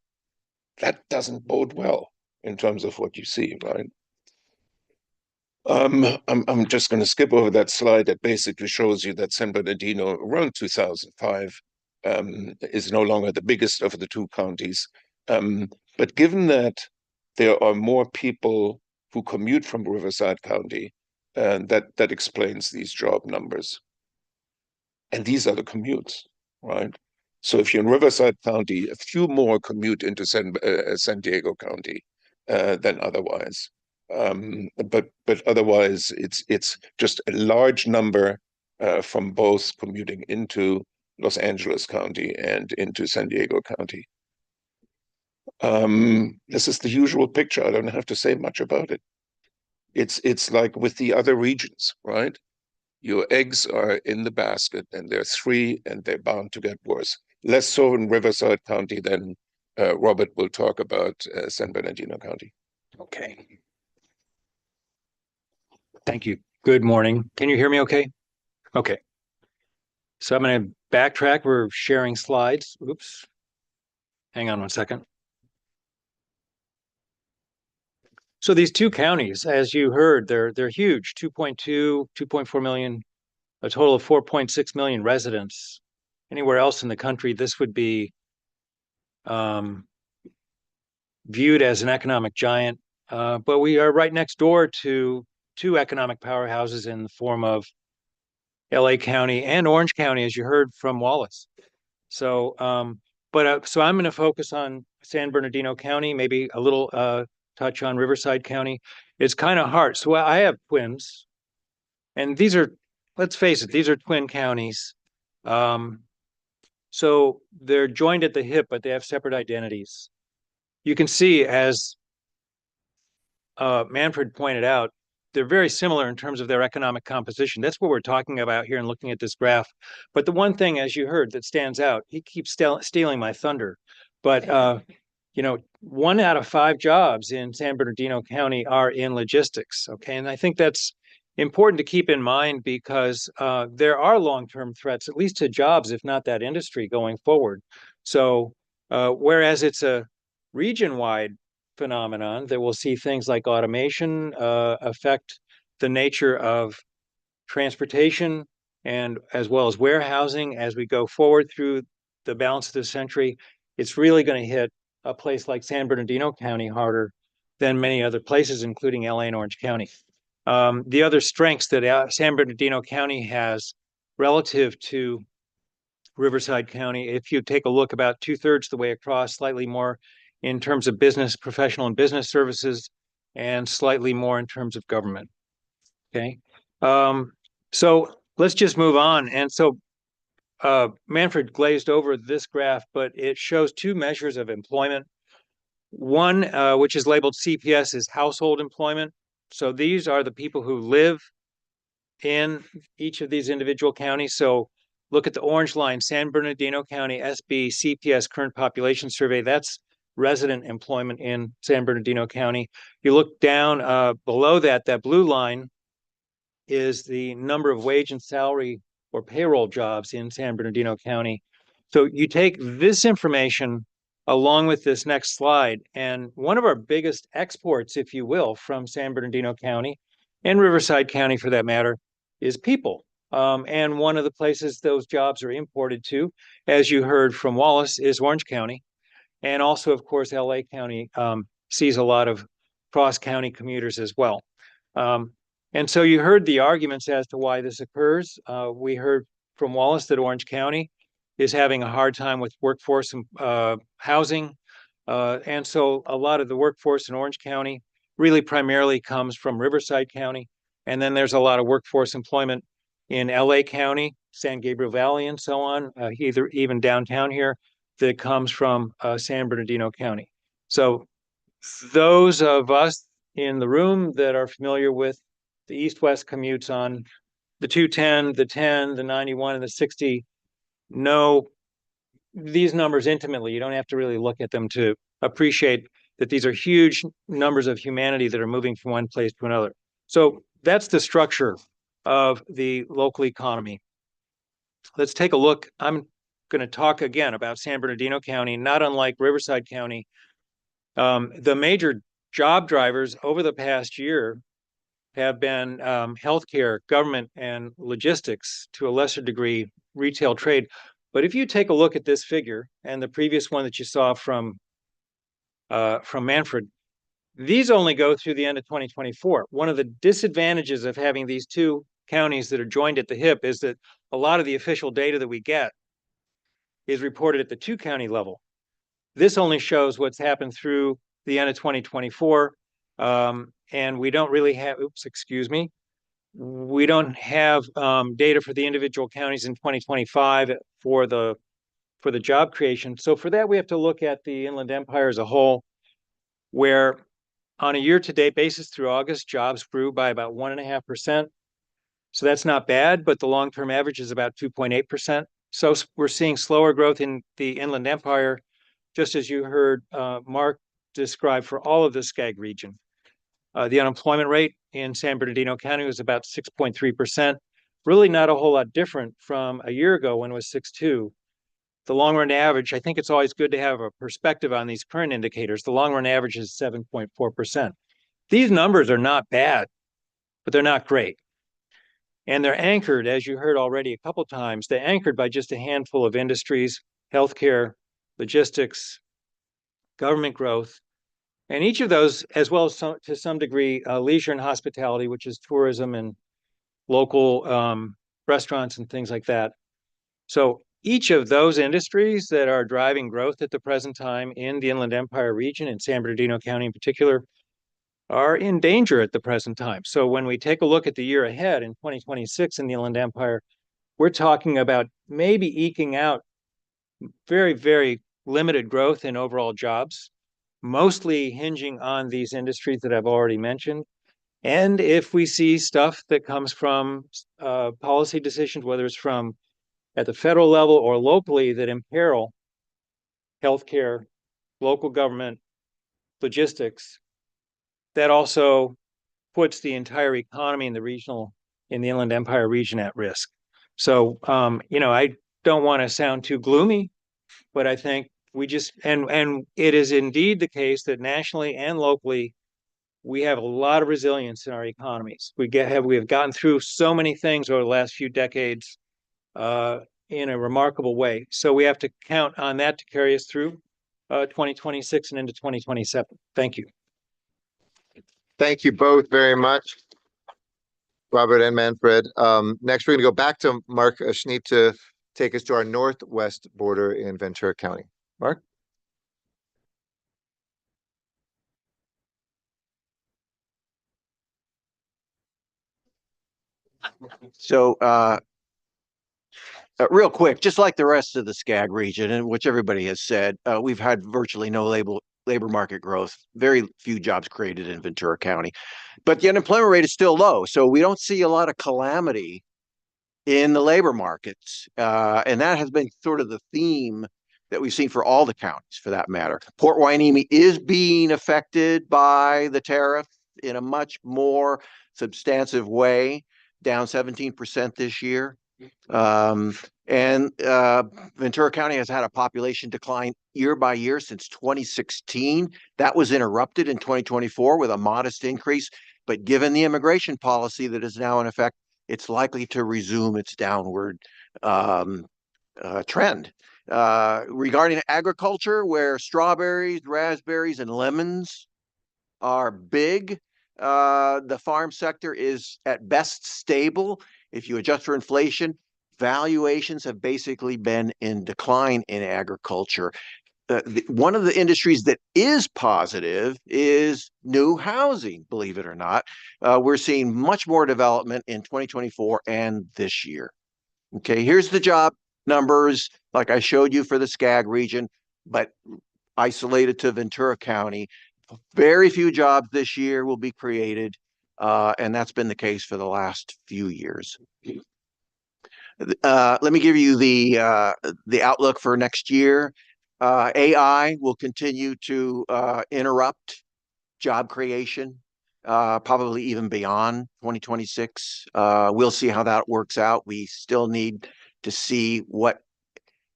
That doesn't bode well in terms of what you see, right? I'm just going to skip over that slide that basically shows you that San Bernardino around 2005 is no longer the biggest of the two counties. But given that there are more people who commute from Riverside County, that explains these job numbers. And these are the commutes, right? So if you're in Riverside County, a few more commute into San Diego County than otherwise. But otherwise, it's just a large number from both commuting into Los Angeles County and into San Diego County. This is the usual picture. I don't have to say much about it. It's like with the other regions, right? Your eggs are in the basket, and there are three, and they're bound to get worse. Less so in Riverside County than Robert will talk about San Bernardino County. Okay. Thank you. Good morning. Can you hear me okay? Okay. So I'm going to backtrack. We're sharing slides. Oops. Hang on one second. So these two counties, as you heard, they're huge, 2.2, 2.4 million, a total of 4.6 million residents. Anywhere else in the country, this would be viewed as an economic giant. But we are right next door to two economic powerhouses in the form of LA County and Orange County, as you heard from Wallace. So, so I'm going to focus on San Bernardino County, maybe a little touch on Riverside County. It's kind of hard. So I have twins, and these are, let's face it, these are twin counties. So they're joined at the hip, but they have separate identities. You can see, as Manfred pointed out, they're very similar in terms of their economic composition. That's what we're talking about here and looking at this graph. But the one thing, as you heard, that stands out, he keeps stealing my thunder. But, you know, 1 out of 5 jobs in San Bernardino County are in logistics. Okay. And I think that's important to keep in mind because there are long-term threats, at least to jobs, if not that industry going forward. So whereas it's a region-wide phenomenon that will see things like automation affect the nature of transportation and as well as warehousing as we go forward through the balance of the century. It's really going to hit a place like San Bernardino County harder than many other places, including LA and Orange County. The other strengths that San Bernardino County has relative to Riverside County, if you take a look about 2/3 the way across, slightly more in terms of business, professional and business services, and slightly more in terms of government. Okay. So let's just move on. And so Manfred glazed over this graph, but it shows 2 measures of employment. One, which is labeled CPS, is household employment. So these are the people who live in each of these individual counties. So look at the orange line, San Bernardino County SB CPS current population survey. That's resident employment in San Bernardino County. You look down below that, that blue line is the number of wage and salary or payroll jobs in San Bernardino County. So you take this information along with this next slide, and one of our biggest exports, if you will, from San Bernardino County and Riverside County for that matter, is people. And one of the places those jobs are imported to, as you heard from Wallace, is Orange County. And also, of course, LA County sees a lot of cross-county commuters as well. And so you heard the arguments as to why this occurs. We heard from Wallace that Orange County is having a hard time with workforce and housing. And so a lot of the workforce in Orange County really primarily comes from Riverside County And then there's a lot of workforce employment in LA County, San Gabriel Valley, and so on, even downtown here, that comes from San Bernardino County. So those of us in the room that are familiar with the east-west commutes on the 210, the 10, the 91, and the 60 know these numbers intimately. You don't have to really look at them to appreciate that these are huge numbers of humanity that are moving from one place to another. So that's the structure of the local economy. Let's take a look. I'm going to talk again about San Bernardino County, not unlike Riverside County. The major job drivers over the past year have been healthcare, government, and logistics, to a lesser degree, retail trade. But if you take a look at this figure and the previous one that you saw from Manfred, these only go through the end of 2024. One of the disadvantages of having these two counties that are joined at the hip is that a lot of the official data that we get is reported at the two county level. This only shows what's happened through the end of 2024. And we don't really have, we don't have data for the individual counties in 2025 for the job creation. So for that, we have to look at the Inland Empire as a whole, where on a year-to-date basis through August, jobs grew by about 1.5%. So that's not bad, but the long-term average is about 2.8%. So we're seeing slower growth in the Inland Empire, just as you heard Mark describe for all of the SCAG region. The unemployment rate in San Bernardino County was about 6.3%, really not a whole lot different from a year ago when it was 6.2. The long run average, I think it's always good to have a perspective on these current indicators. The long run average is 7.4%. These numbers are not bad, but they're not great. And they're anchored, as you heard already a couple times, they're anchored by just a handful of industries: healthcare, logistics, government growth. And each of those, as well as to some degree, leisure and hospitality, which is tourism and local restaurants and things like that. So each of those industries that are driving growth at the present time in the Inland Empire region, in San Bernardino County in particular, are in danger at the present time. So when we take a look at the year ahead in 2026 in the Inland Empire, we're talking about maybe eking out very, very limited growth in overall jobs, mostly hinging on these industries that I've already mentioned. And if we see stuff that comes from policy decisions, whether it's from at the federal level or locally, that imperil healthcare, local government, logistics, that also puts the entire economy in the Inland Empire region at risk. So, I don't want to sound too gloomy, but I think we just, and it is indeed the case that nationally and locally, we have a lot of resilience in our economies. We have gotten through so many things over the last few decades in a remarkable way. So we have to count on that to carry us through 2026 and into 2027. Thank you. Thank you both very much, Robert and Manfred. Next, we're going to go back to Mark Schneep to take us to our northwest border in Ventura County. Mark? So, real quick, just like the rest of the SCAG region, and which everybody has said, we've had virtually no labor market growth, very few jobs created in Ventura County, but the unemployment rate is still low. So we don't see a lot of calamity in the labor markets. And that has been sort of the theme that we've seen for all the counties, for that matter. Port Hueneme is being affected by the tariff in a much more substantive way, down 17% this year. And Ventura County has had a population decline year by year since 2016. That was interrupted in 2024 with a modest increase. But given the immigration policy that is now in effect, it's likely to resume its downward trend. Regarding agriculture, where strawberries, raspberries, and lemons are big, the farm sector is at best stable. If you adjust for inflation, valuations have basically been in decline in agriculture. one of the industries that is positive is new housing, believe it or not. We're seeing much more development in 2024 and this year. Okay, here's the job numbers, like I showed you for the SCAG region, but isolated to Ventura County. Very few jobs this year will be created, and that's been the case for the last few years. Let me give you the outlook for next year. AI will continue to interrupt job creation, probably even beyond 2026. We'll see how that works out. We still need to see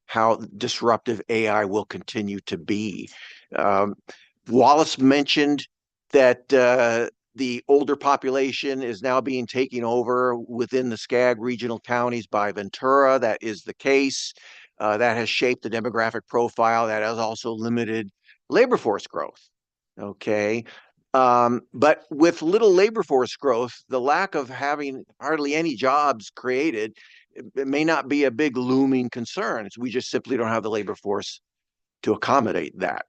how disruptive AI will continue to be. Wallace mentioned that the older population is now being taken over within the SCAG regional counties by Ventura. That is the case. That has shaped the demographic profile. That has also limited labor force growth. Okay. But with little labor force growth, the lack of having hardly any jobs created, it may not be a big looming concern. We just simply don't have the labor force to accommodate that.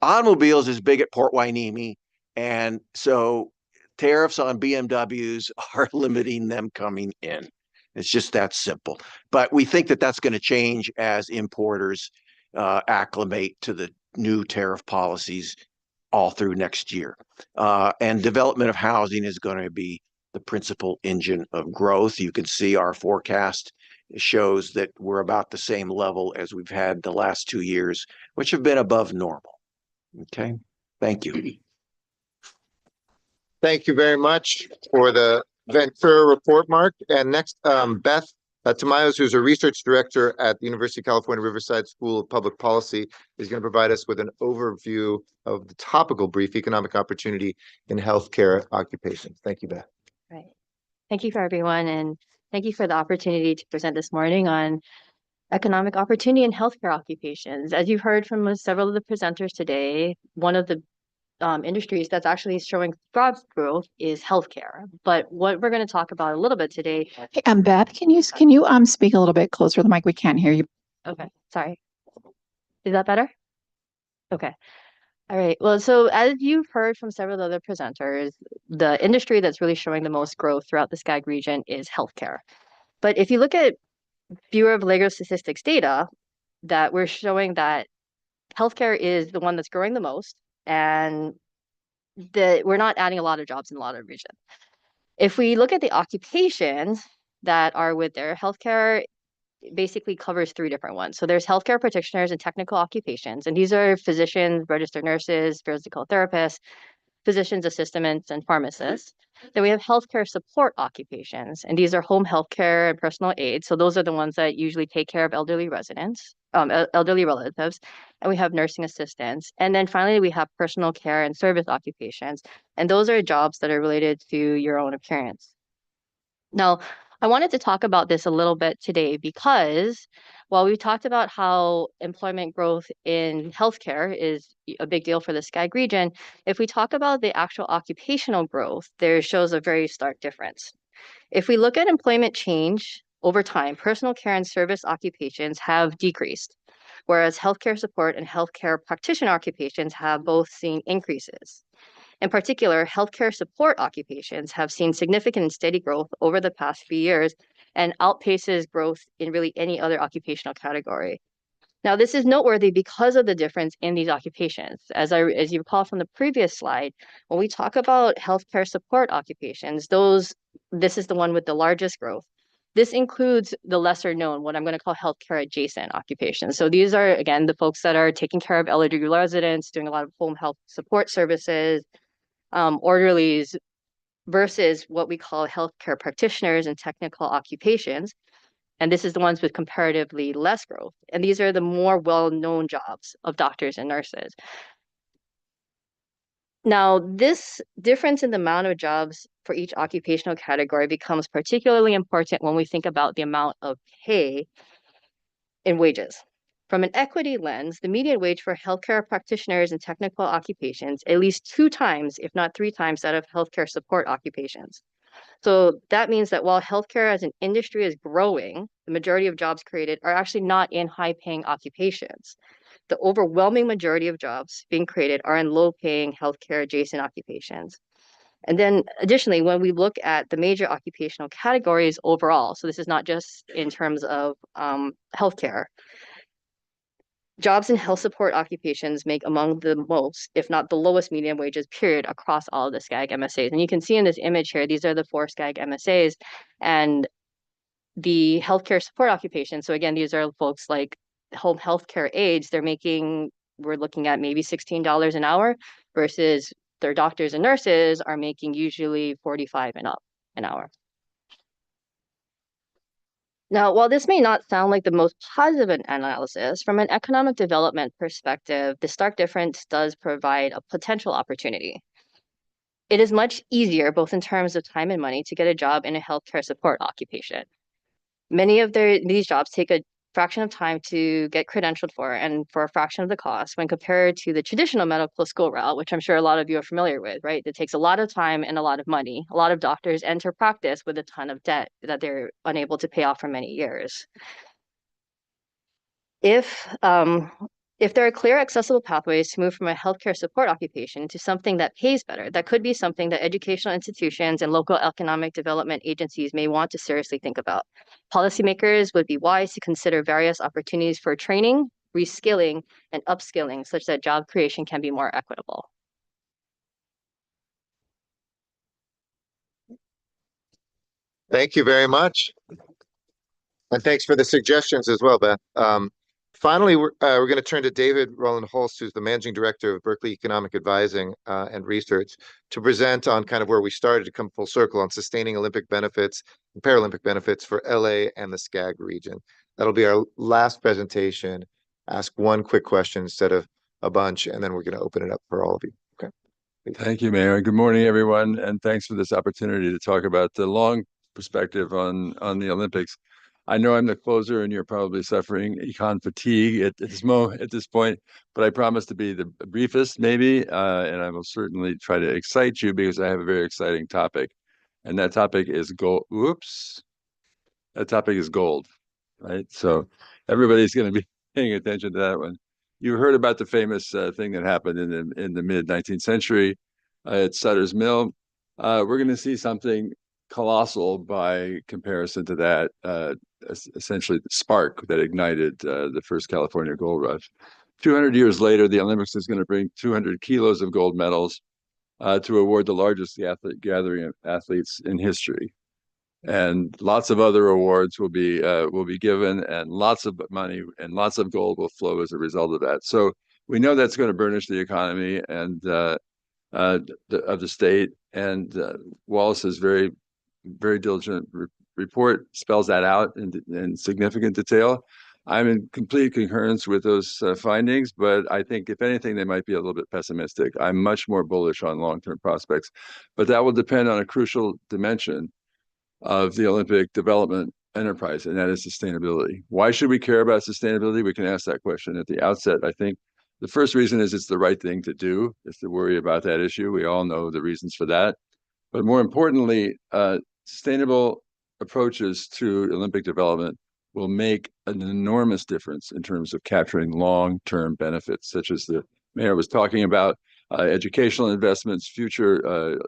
Automobiles is big at Port Hueneme, and so tariffs on BMWs are limiting them coming in. It's just that simple. But we think that that's going to change as importers acclimate to the new tariff policies all through next year. And development of housing is going to be the principal engine of growth. You can see our forecast shows that we're about the same level as we've had the last 2 years, which have been above normal. Okay, thank you. Thank you very much for the Ventura report, Mark. And next, Beth Tamayos, who's a research director at the University of California, Riverside School of Public Policy, is going to provide us with an overview of the topical brief, Economic Opportunity in Healthcare Occupations. Thank you, Beth. Right. Thank you for everyone, and thank you for the opportunity to present this morning on economic opportunity in healthcare occupations. As you've heard from several of the presenters today, one of the industries that's actually showing broad growth is healthcare. But what we're going to talk about a little bit today. Hey, Beth, can you speak a little bit closer to the mic? We can't hear you. Okay, sorry. Is that better? Okay. All right. Well, so as you've heard from several other presenters, the industry that's really showing the most growth throughout the SCAG region is healthcare. But if you look at Bureau of Labor Statistics data, that we're showing that healthcare is the one that's growing the most, and that we're not adding a lot of jobs in a lot of regions. If we look at the occupations that are with there, healthcare basically covers 3 different ones. So there's healthcare practitioners and technical occupations, and these are physicians, registered nurses, physical therapists, physicians assistants, and pharmacists. Then we have healthcare support occupations, and these are home healthcare and personal aid. So those are the ones that usually take care of elderly residents, elderly relatives, and we have nursing assistants. And then finally, we have personal care and service occupations, and those are jobs that are related to your own appearance. Now, I wanted to talk about this a little bit today because while we talked about how employment growth in healthcare is a big deal for the SCAG region, if we talk about the actual occupational growth, there shows a very stark difference. If we look at employment change over time, personal care and service occupations have decreased, whereas healthcare support and healthcare practitioner occupations have both seen increases. In particular, healthcare support occupations have seen significant and steady growth over the past few years and outpaces growth in really any other occupational category. Now, this is noteworthy because of the difference in these occupations. As you recall from the previous slide, when we talk about healthcare support occupations, this is the one with the largest growth. This includes the lesser known, what I'm going to call healthcare adjacent occupations. So these are, again, the folks that are taking care of elderly residents, doing a lot of home health support services, orderlies, versus what we call healthcare practitioners and technical occupations. And this is the ones with comparatively less growth. And these are the more well-known jobs of doctors and nurses. Now, this difference in the amount of jobs for each occupational category becomes particularly important when we think about the amount of pay in wages. From an equity lens, the median wage for healthcare practitioners and technical occupations at least 2 times, if not 3 times, that of healthcare support occupations. So that means that while healthcare as an industry is growing, the majority of jobs created are actually not in high-paying occupations. the overwhelming majority of jobs being created are in low-paying healthcare adjacent occupations. And then additionally, when we look at the major occupational categories overall, so this is not just in terms of healthcare, jobs in health support occupations make among the most, if not the lowest median wages, period, across all of the SCAG MSAs. And you can see in this image here, these are the 4 SCAG MSAs and the healthcare support occupations. So again, these are folks like home healthcare aides. We're looking at maybe $16 an hour versus their doctors and nurses are making usually 45 and up an hour. Now, while this may not sound like the most positive analysis, from an economic development perspective, the stark difference does provide a potential opportunity. It is much easier, both in terms of time and money, to get a job in a healthcare support occupation. Many of these jobs take a fraction of time to get credentialed for and for a fraction of the cost when compared to the traditional medical school route, which I'm sure a lot of you are familiar with, right? It takes a lot of time and a lot of money. A lot of doctors enter practice with a ton of debt that they're unable to pay off for many years. If there are clear, accessible pathways to move from a healthcare support occupation to something that pays better, that could be something that educational institutions and local economic development agencies may want to seriously think about. Policymakers would be wise to consider various opportunities for training, reskilling, and upskilling such that job creation can be more equitable. Thank you very much. And thanks for the suggestions as well, Beth. Finally, we're going to turn to David Roland Holst, who's the Managing Director of Berkeley Economic Advising and Research, to present on kind of where we started to come full circle on sustaining Olympic benefits and Paralympic benefits for LA and the SCAG region. That'll be our last presentation. Ask one quick question instead of a bunch, and then we're going to open it up for all of you. Okay. Thank you, Mayor. Good morning, everyone, and thanks for this opportunity to talk about the long perspective on the Olympics. I know I'm the closer, and you're probably suffering econ fatigue at this point, but I promise to be the briefest, maybe, and I will certainly try to excite you because I have a very exciting topic, and that topic is gold. Oops, that topic is gold, right? So everybody's going to be paying attention to that one. You heard about the famous thing that happened in the mid 19th century at Sutter's Mill. We're going to see something colossal by comparison to that, essentially the spark that ignited the first California gold rush. 200 years later, the Olympics is going to bring 200 kilos of gold medals to award the largest gathering of athletes in history. And lots of other awards will be given, and lots of money and lots of gold will flow as a result of that. So we know that's going to burnish the economy and of the state. And Wallace's very diligent report spells that out in significant detail. I'm in complete concurrence with those findings, but I think if anything, they might be a little bit pessimistic. I'm much more bullish on long-term prospects, but that will depend on a crucial dimension of the Olympic development enterprise, and that is sustainability. Why should we care about sustainability? We can ask that question at the outset. I think the first reason is it's the right thing to do, is to worry about that issue. We all know the reasons for that. But more importantly, sustainable approaches to Olympic development will make an enormous difference in terms of capturing long-term benefits, such as the mayor was talking about, educational investments, future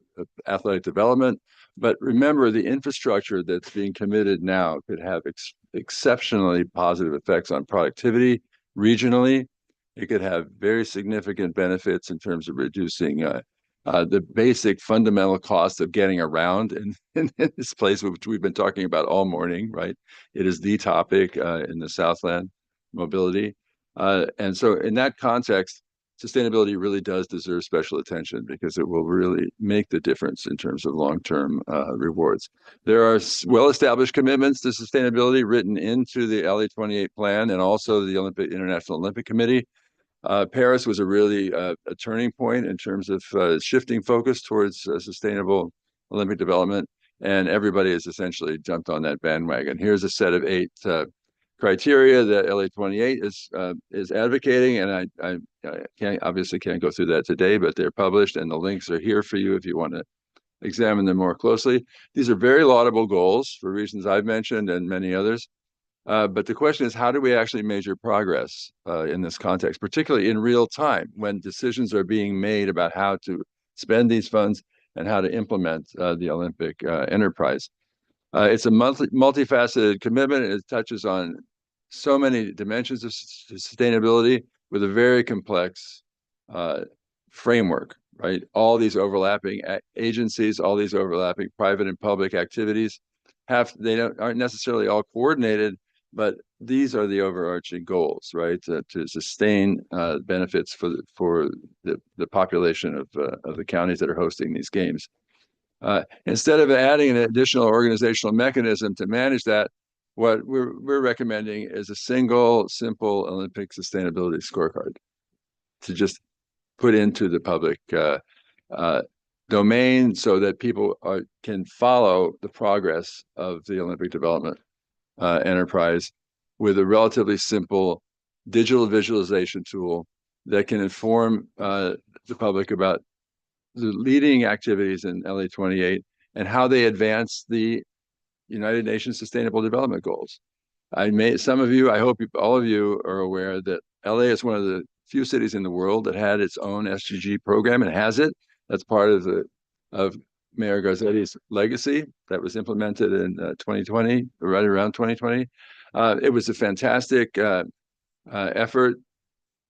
athletic development. But remember, the infrastructure that's being committed now could have exceptionally positive effects on productivity regionally. It could have very significant benefits in terms of reducing the basic fundamental cost of getting around in this place, which we've been talking about all morning, right? It is the topic in the Southland, mobility. And so in that context, sustainability really does deserve special attention because it will really make the difference in terms of long-term rewards. There are well-established commitments to sustainability written into the LA28 plan and also the International Olympic Committee. Paris was a turning point in terms of shifting focus towards sustainable Olympic development, and everybody has essentially jumped on that bandwagon. Here's a set of 8 criteria that LA28 is advocating, and I obviously can't go through that today, but they're published and the links are here for you if you want to examine them more closely. These are very laudable goals for reasons I've mentioned and many others. But the question is, how do we actually measure progress in this context, particularly in real time when decisions are being made about how to spend these funds and how to implement the Olympic enterprise? It's a multifaceted commitment. It touches on so many dimensions of sustainability with a very complex framework, right? All these overlapping agencies, all these overlapping private and public activities aren't necessarily all coordinated, but these are the overarching goals, right? To sustain benefits for the population of the counties that are hosting these games. Instead of adding an additional organizational mechanism to manage that, what we're recommending is a single, simple Olympic sustainability scorecard to just put into the public domain so that people can follow the progress of the Olympic development enterprise with a relatively simple digital visualization tool that can inform the public about the leading activities in LA28 and how they advance the United Nations Sustainable Development Goals. Some of you, I hope all of you are aware that LA is one of the few cities in the world that had its own SDG program and has it. That's part of Mayor Garzetti's legacy that was implemented in 2020, right around 2020. It was a fantastic effort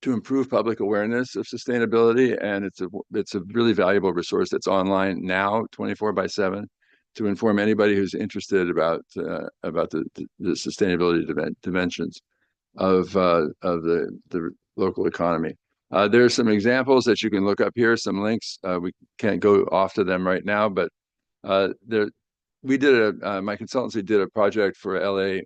to improve public awareness of sustainability, and it's a really valuable resource that's online now, 24/7, to inform anybody who's interested about the sustainability dimensions of the local economy. There are some examples that you can look up here, some links. We can't go off to them right now, but my consultancy did a project for LA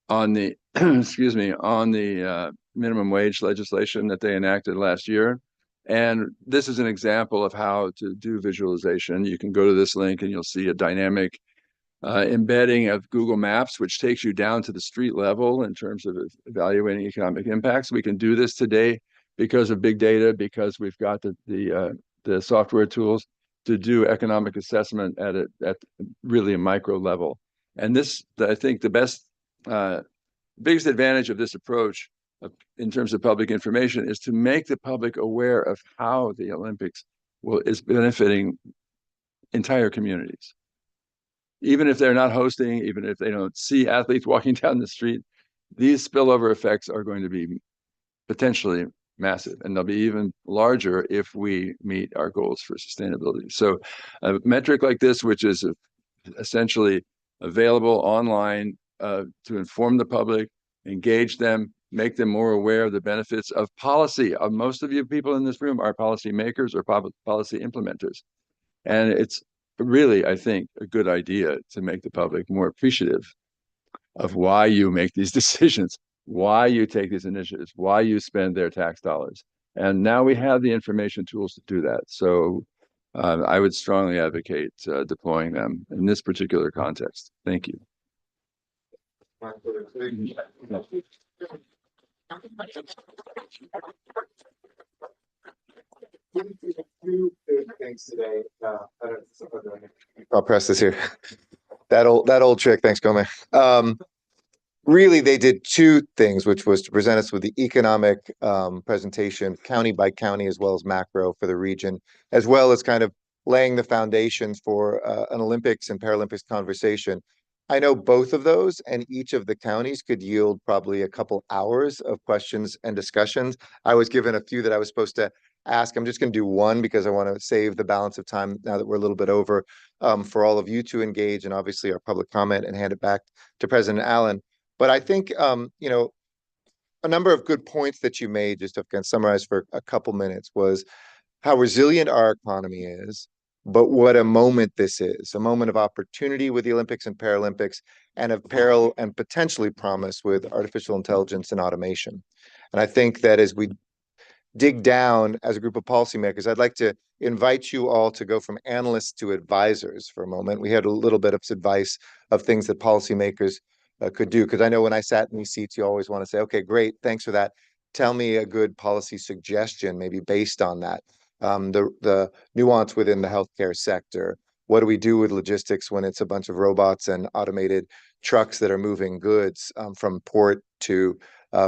on the excuse me, on the minimum wage legislation that they enacted last year. And this is an example of how to do visualization. You can go to this link and you'll see a dynamic embedding of Google Maps, which takes you down to the street level in terms of evaluating economic impacts. We can do this today because of big data, because we've got the software tools to do economic assessment at really a micro level. And this, I think, the biggest advantage of this approach in terms of public information is to make the public aware of how the Olympics is benefiting entire communities. Even if they're not hosting, even if they don't see athletes walking down the street, these spillover effects are going to be potentially massive, and they'll be even larger if we meet our goals for sustainability. So a metric like this, which is essentially available online to inform the public, engage them, make them more aware of the benefits of policy. Most of you people in this room are policy makers or policy implementers. And it's really, I think, a good idea to make the public more appreciative of why you make these decisions, why you take these initiatives, why you spend their tax dollars. And now we have the information tools to do that. So I would strongly advocate deploying them in this particular context. Thank you. I'll press this here. That old trick. Thanks, Gomez. Really, they did two things, which was to present us with the economic presentation, county by county, as well as macro for the region, as well as kind of laying the foundations for an Olympics and Paralympics conversation. I know both of those, and each of the counties could yield probably a couple hours of questions and discussions. I was given a few that I was supposed to ask. I'm just going to do one because I want to save the balance of time now that we're a little bit over for all of you to engage, and obviously our public comment, and hand it back to President Allen. But I think, you know, a number of good points that you made, just to kind of summarize for a couple minutes, was how resilient our economy is, but what a moment this is, a moment of opportunity with the Olympics and Paralympics, and of peril and potentially promise with artificial intelligence and automation. And I think that as we dig down as a group of policymakers, I'd like to invite you all to go from analysts to advisors for a moment. We had a little bit of advice of things that policymakers could do, because I know when I sat in these seats, you always want to say, okay, great, thanks for that. Tell me a good policy suggestion, maybe based on that. The nuance within the healthcare sector, What do we do with logistics when it's a bunch of robots and automated trucks that are moving goods from port to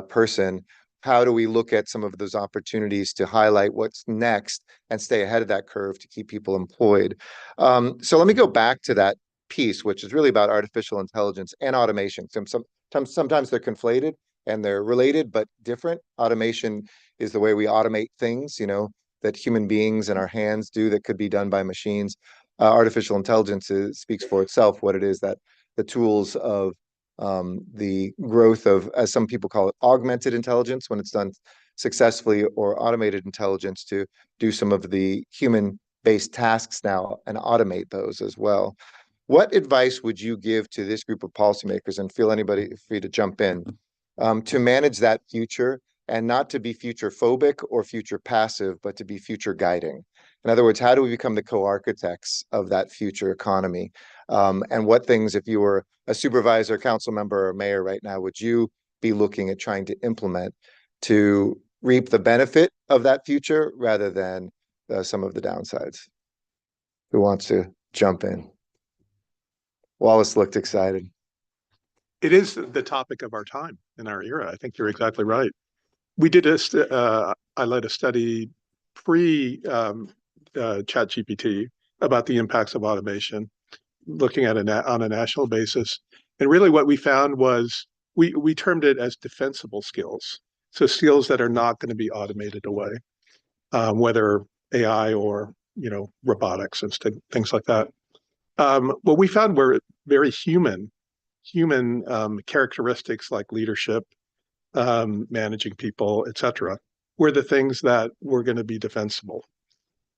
person? How do we look at some of those opportunities to highlight what's next and stay ahead of that curve to keep people employed? So let me go back to that piece, which is really about artificial intelligence and automation. Sometimes they're conflated and they're related, but different. Automation is the way we automate things, that human beings and our hands do that could be done by machines. Artificial intelligence speaks for itself, what it is that the tools of the growth of, as some people call it, augmented intelligence, when it's done successfully, or automated intelligence to do some of the human-based tasks now and automate those as well. What advice would you give to this group of policymakers, and feel anybody free to jump in, to manage that future and not to be future phobic or future passive, but to be future guiding? In other words, how do we become the co-architects of that future economy? And what things, if you were a supervisor, council member, or mayor right now, would you be looking at trying to implement to reap the benefit of that future rather than some of the downsides? Who wants to jump in? Wallace looked excited. It is the topic of our time in our era. I think you're exactly right. We did I led a study pre-ChatGPT about the impacts of automation, looking at on a national basis. And really what we found was we termed it as defensible skills. So skills that are not going to be automated away, whether AI or, robotics and things like that. What we found were very human characteristics like leadership, managing people, etc., were the things that were going to be defensible.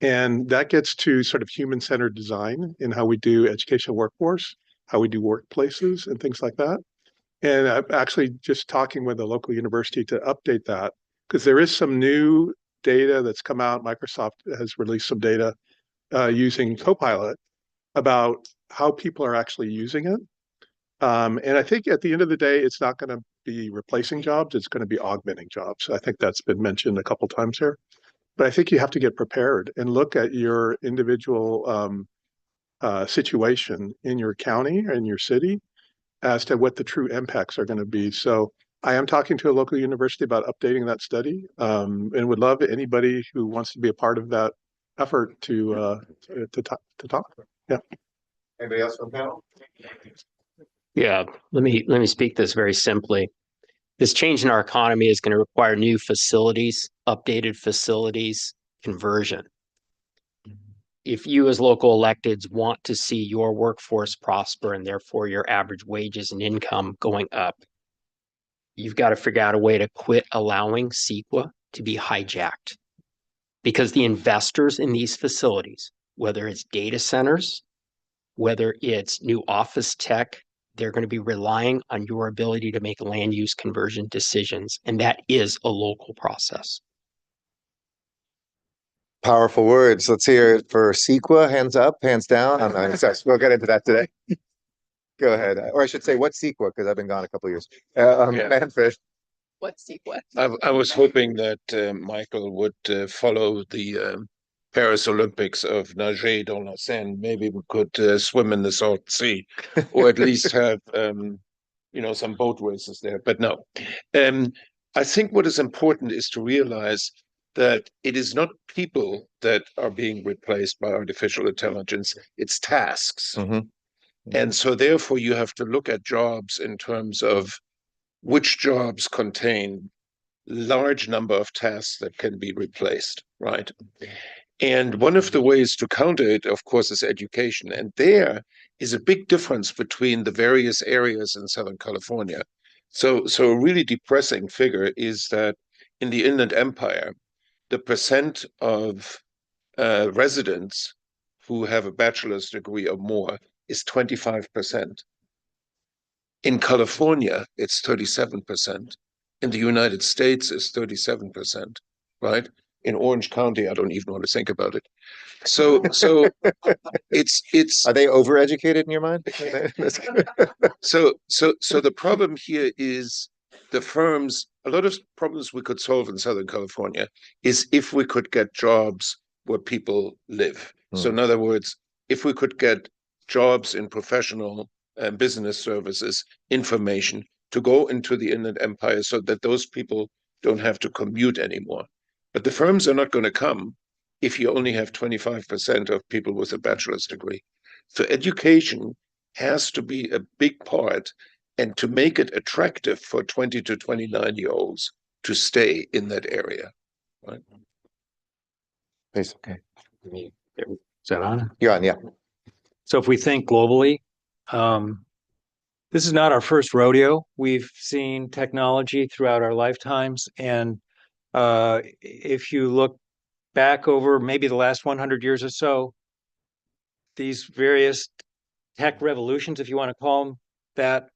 And that gets to sort of human-centered design in how we do educational workforce, how we do workplaces and things like that. And I'm actually just talking with a local university to update that, because there is some new data that's come out. Microsoft has released some data using Copilot about how people are actually using it. And I think at the end of the day, it's not going to be replacing jobs, it's going to be augmenting jobs. I think that's been mentioned a couple times here. But I think you have to get prepared and look at your individual situation in your county and your city as to what the true impacts are going to be. So I am talking to a local university about updating that study, and would love anybody who wants to be a part of that effort to talk. Yeah. Anybody else on the panel? Yeah, let me speak this very simply. This change in our economy is going to require new facilities, updated facilities, conversion. If you as local electeds want to see your workforce prosper and therefore your average wages and income going up, you've got to figure out a way to quit allowing CEQA to be hijacked. Because the investors in these facilities, whether it's data centers, whether it's new office tech, they're going to be relying on your ability to make land use conversion decisions. And that is a local process. Powerful words. Let's hear it for CEQA. Hands up, hands down. We'll get into that today. Go ahead. Or I should say, what's CEQA? Because I've been gone a couple of years. Manfred. What's CEQA? I was hoping that Michael would follow the Paris Olympics of nager dans la Seine. Maybe we could swim in the Salt Sea, or at least have some boat races there. But no, I think what is important is to realize that it is not people that are being replaced by artificial intelligence; it's tasks. Mm-hmm. And so, therefore, you have to look at jobs in terms of which jobs contain large number of tasks that can be replaced, right? And one of the ways to counter it, of course, is education. And there is a big difference between the various areas in Southern California. So a really depressing figure is that in the Inland Empire, the percent of residents who have a bachelor's degree or more is 25%. In California, it's 37%. In the United States, it's 37%, right? In Orange County, I don't even want to think about it. So it's Are they overeducated in your mind? so the problem here is the firms, a lot of problems we could solve in Southern California is if we could get jobs where people live. So in other words, if we could get jobs in professional and business services, information to go into the Inland Empire so that those people don't have to commute anymore. But the firms are not going to come if you only have 25% of people with a bachelor's degree. So education has to be a big part, and to make it attractive for 20 to 29-year-olds to stay in that area. Right? Please. Okay. Is that on? You're on, yeah. So if we think globally, this is not our first rodeo. We've seen technology throughout our lifetimes. And if you look back over maybe the last 100 years or so, these various tech revolutions, if you want to call them that,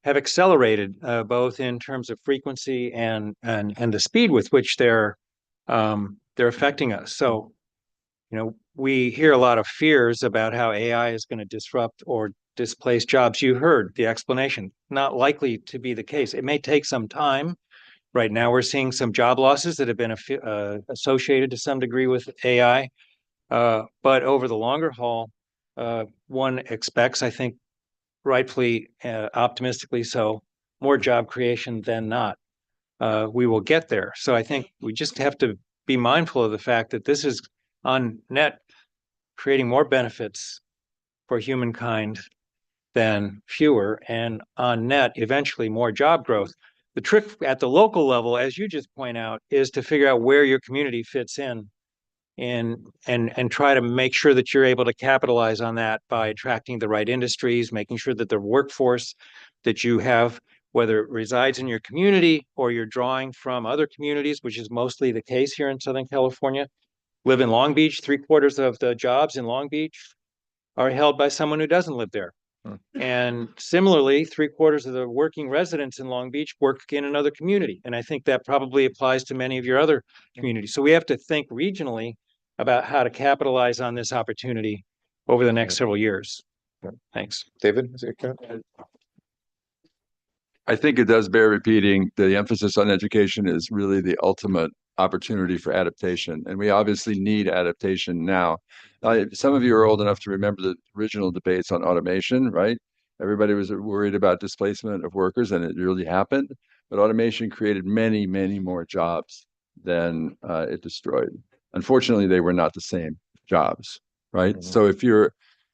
have accelerated both in terms of frequency and the speed with which they're affecting us. So, we hear a lot of fears about how AI is going to disrupt or displace jobs. You heard the explanation. Not likely to be the case. It may take some time. Right now, we're seeing some job losses that have been associated to some degree with AI. But over the longer haul, one expects, I think, rightfully, optimistically so, more job creation than not. We will get there. So I think we just have to be mindful of the fact that this is on net creating more benefits for humankind than fewer, and on net, eventually more job growth. The trick at the local level, as you just point out, is to figure out where your community fits in and try to make sure that you're able to capitalize on that by attracting the right industries, making sure that the workforce that you have, whether it resides in your community or you're drawing from other communities, which is mostly the case here in Southern California, live in Long Beach. 3/4 of the jobs in Long Beach are held by someone who doesn't live there. And similarly, 3/4 of the working residents in Long Beach work in another community. And I think that probably applies to many of your other communities. So we have to think regionally about how to capitalize on this opportunity over the next several years. Thanks. David, is it your turn? I think it does bear repeating. The emphasis on education is really the ultimate opportunity for adaptation. And we obviously need adaptation now. Some of you are old enough to remember the original debates on automation, right? Everybody was worried about displacement of workers, and it really happened. But automation created many, many more jobs than it destroyed. Unfortunately, they were not the same jobs, right? Mm-hmm. So if you're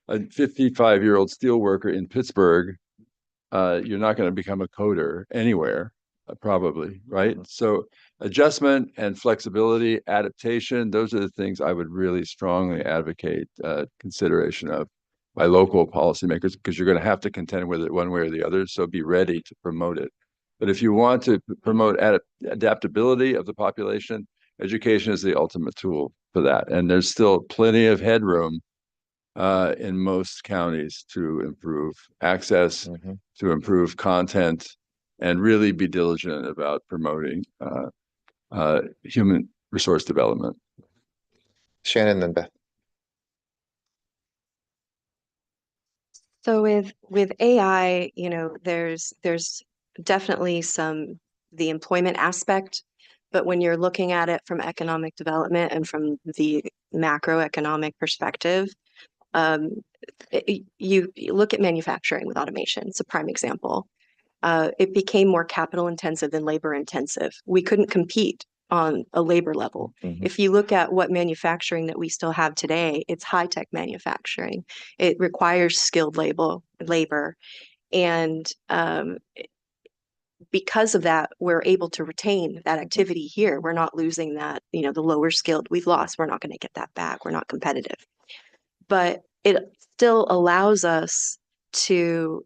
a 55-year-old steel worker in Pittsburgh, you're not going to become a coder anywhere, probably, right? Mm-hmm. So adjustment and flexibility, adaptation, those are the things I would really strongly advocate consideration of by local policymakers, because you're going to have to contend with it one way or the other. So be ready to promote it. But if you want to promote adaptability of the population, education is the ultimate tool for that. And there's still plenty of headroom in most counties to improve access, mm-hmm. to improve content, and really be diligent about promoting human resource development. Shannon, then Beth. So with AI, there's definitely the employment aspect, but when you're looking at it from economic development and from the macroeconomic perspective, you look at manufacturing with automation. It's a prime example. It became more capital intensive than labor intensive. We couldn't compete on a labor level. Mm-hmm. If you look at what manufacturing that we still have today, it's high-tech manufacturing. It requires skilled labor. And because of that, we're able to retain that activity here. We're not losing that, the lower skilled we've lost. We're not going to get that back. We're not competitive. But it still allows us to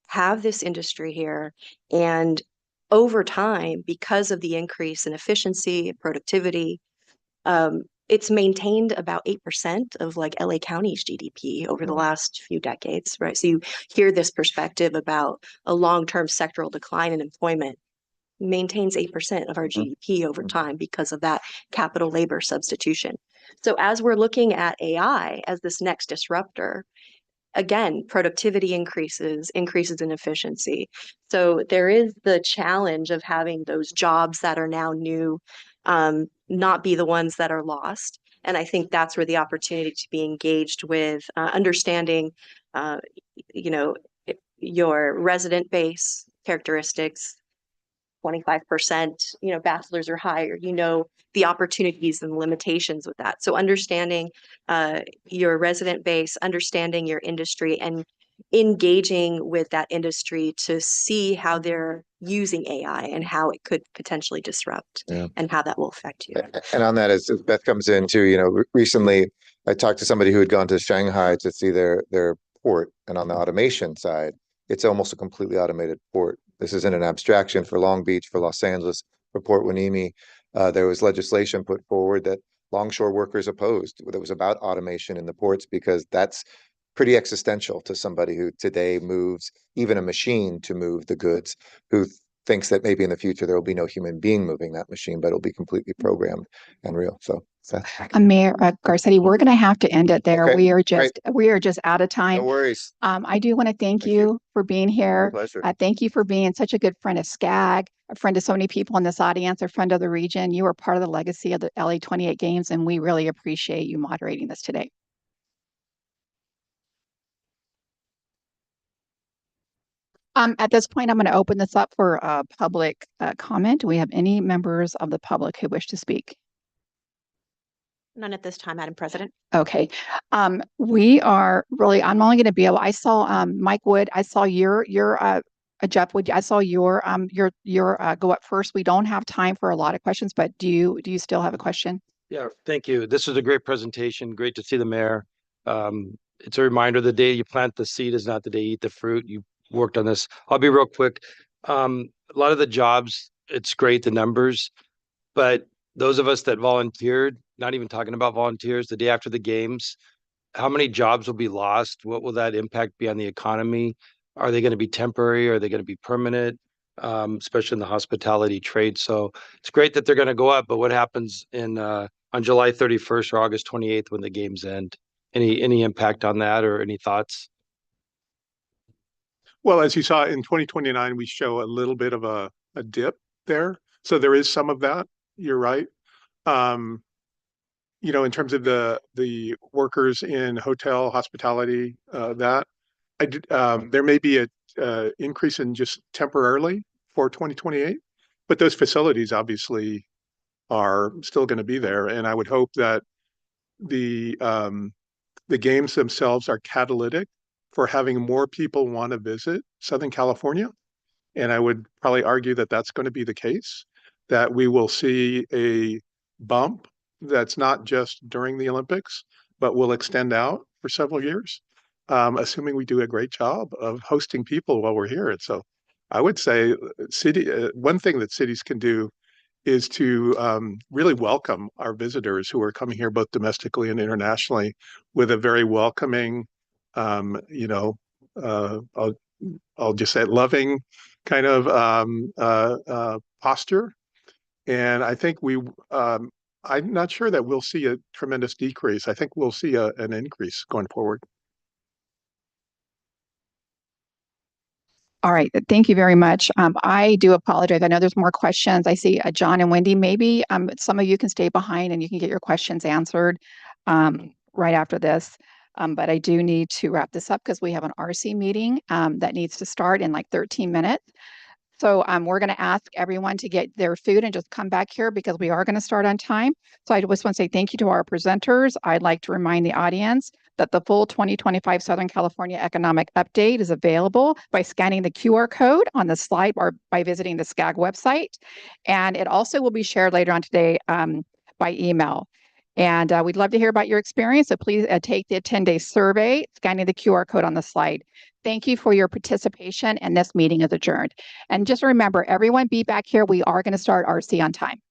have this industry here, and over time, because of the increase in efficiency and productivity, it's maintained about 8% of like LA County's GDP over the last few decades, right? So you hear this perspective about a long-term sectoral decline in employment maintains 8% of our GDP over time because of that capital labor substitution. So as we're looking at AI as this next disruptor, again, productivity increases in efficiency. So there is the challenge of having those jobs that are now new not be the ones that are lost. And I think that's where the opportunity to be engaged with understanding, you know, your resident base characteristics, 25%, you know, bachelors or higher, you know, the opportunities and limitations with that. So understanding your resident base, understanding your industry, and engaging with that industry to see how they're using AI and how it could potentially disrupt and how that will affect you. And on that, as Beth comes in too, you know, recently I talked to somebody who had gone to Shanghai to see their port, and on the automation side, it's almost a completely automated port. This isn't an abstraction for Long Beach, for Los Angeles, for Port Hueneme. There was legislation put forward that longshore workers opposed that was about automation in the ports, because that's pretty existential to somebody who today moves even a machine to move the goods, who thinks that maybe in the future there will be no human being moving that machine, but it'll be completely programmed and real. So Mayor Garcetti, we're going to have to end it there. Okay, We are just out of time. no worries. I do want to thank you for being here. My pleasure. Thank you for being such a good friend of SCAG, a friend of so many people in this audience, a friend of the region. You are part of the legacy of the LA 28 Games, and we really appreciate you moderating this today. At this point, I'm going to open this up for public comment. Do we have any members of the public who wish to speak? None at this time, Madam President. Okay. We are really, I'm only going to be able, I saw Mike Wood, I saw your Jeff Wood, I saw your go up first. We don't have time for a lot of questions, but do you still have a question? Yeah, thank you. This is a great presentation. Great to see the mayor. It's a reminder, the day you plant the seed is not the day you eat the fruit. You worked on this. I'll be real quick. A lot of the jobs, it's great, the numbers, but those of us that volunteered, not even talking about volunteers, the day after the games, how many jobs will be lost? What will that impact be on the economy? Are they going to be temporary? Are they going to be permanent? Especially in the hospitality trade. So it's great that they're going to go up, but what happens on July 31st or August 28th when the games end? Any impact on that, or any thoughts? Well, as you saw in 2029, we show a little bit of a dip there. So there is some of that. You're right. You know, in terms of the workers in hotel hospitality, there may be a increase in just temporarily for 2028, but those facilities obviously are still going to be there. And I would hope that the games themselves are catalytic for having more people want to visit Southern California. And I would probably argue that that's going to be the case, that we will see a bump that's not just during the Olympics, but will extend out for several years, assuming we do a great job of hosting people while we're here. And so I would say one thing that cities can do is to really welcome our visitors who are coming here both domestically and internationally with a very welcoming, you know, I'll just say loving kind of posture. And I think I'm not sure that we'll see a tremendous decrease. I think we'll see an increase going forward. All right. Thank you very much. I do apologize. I know there's more questions. I see John and Wendy. Maybe some of you can stay behind and you can get your questions answered right after this. But I do need to wrap this up because we have an RC meeting that needs to start in like 13 minutes. So we're going to ask everyone to get their food and just come back here because we are going to start on time. So I just want to say thank you to our presenters. I'd like to remind the audience that the full 2025 Southern California Economic Update is available by scanning the QR code on the slide or by visiting the SCAG website. And it also will be shared later on today by email. And we'd love to hear about your experience. So please take the 10-day survey, scanning the QR code on the slide. Thank you for your participation, and this meeting is adjourned. And just remember, everyone be back here. We are going to start RC on time.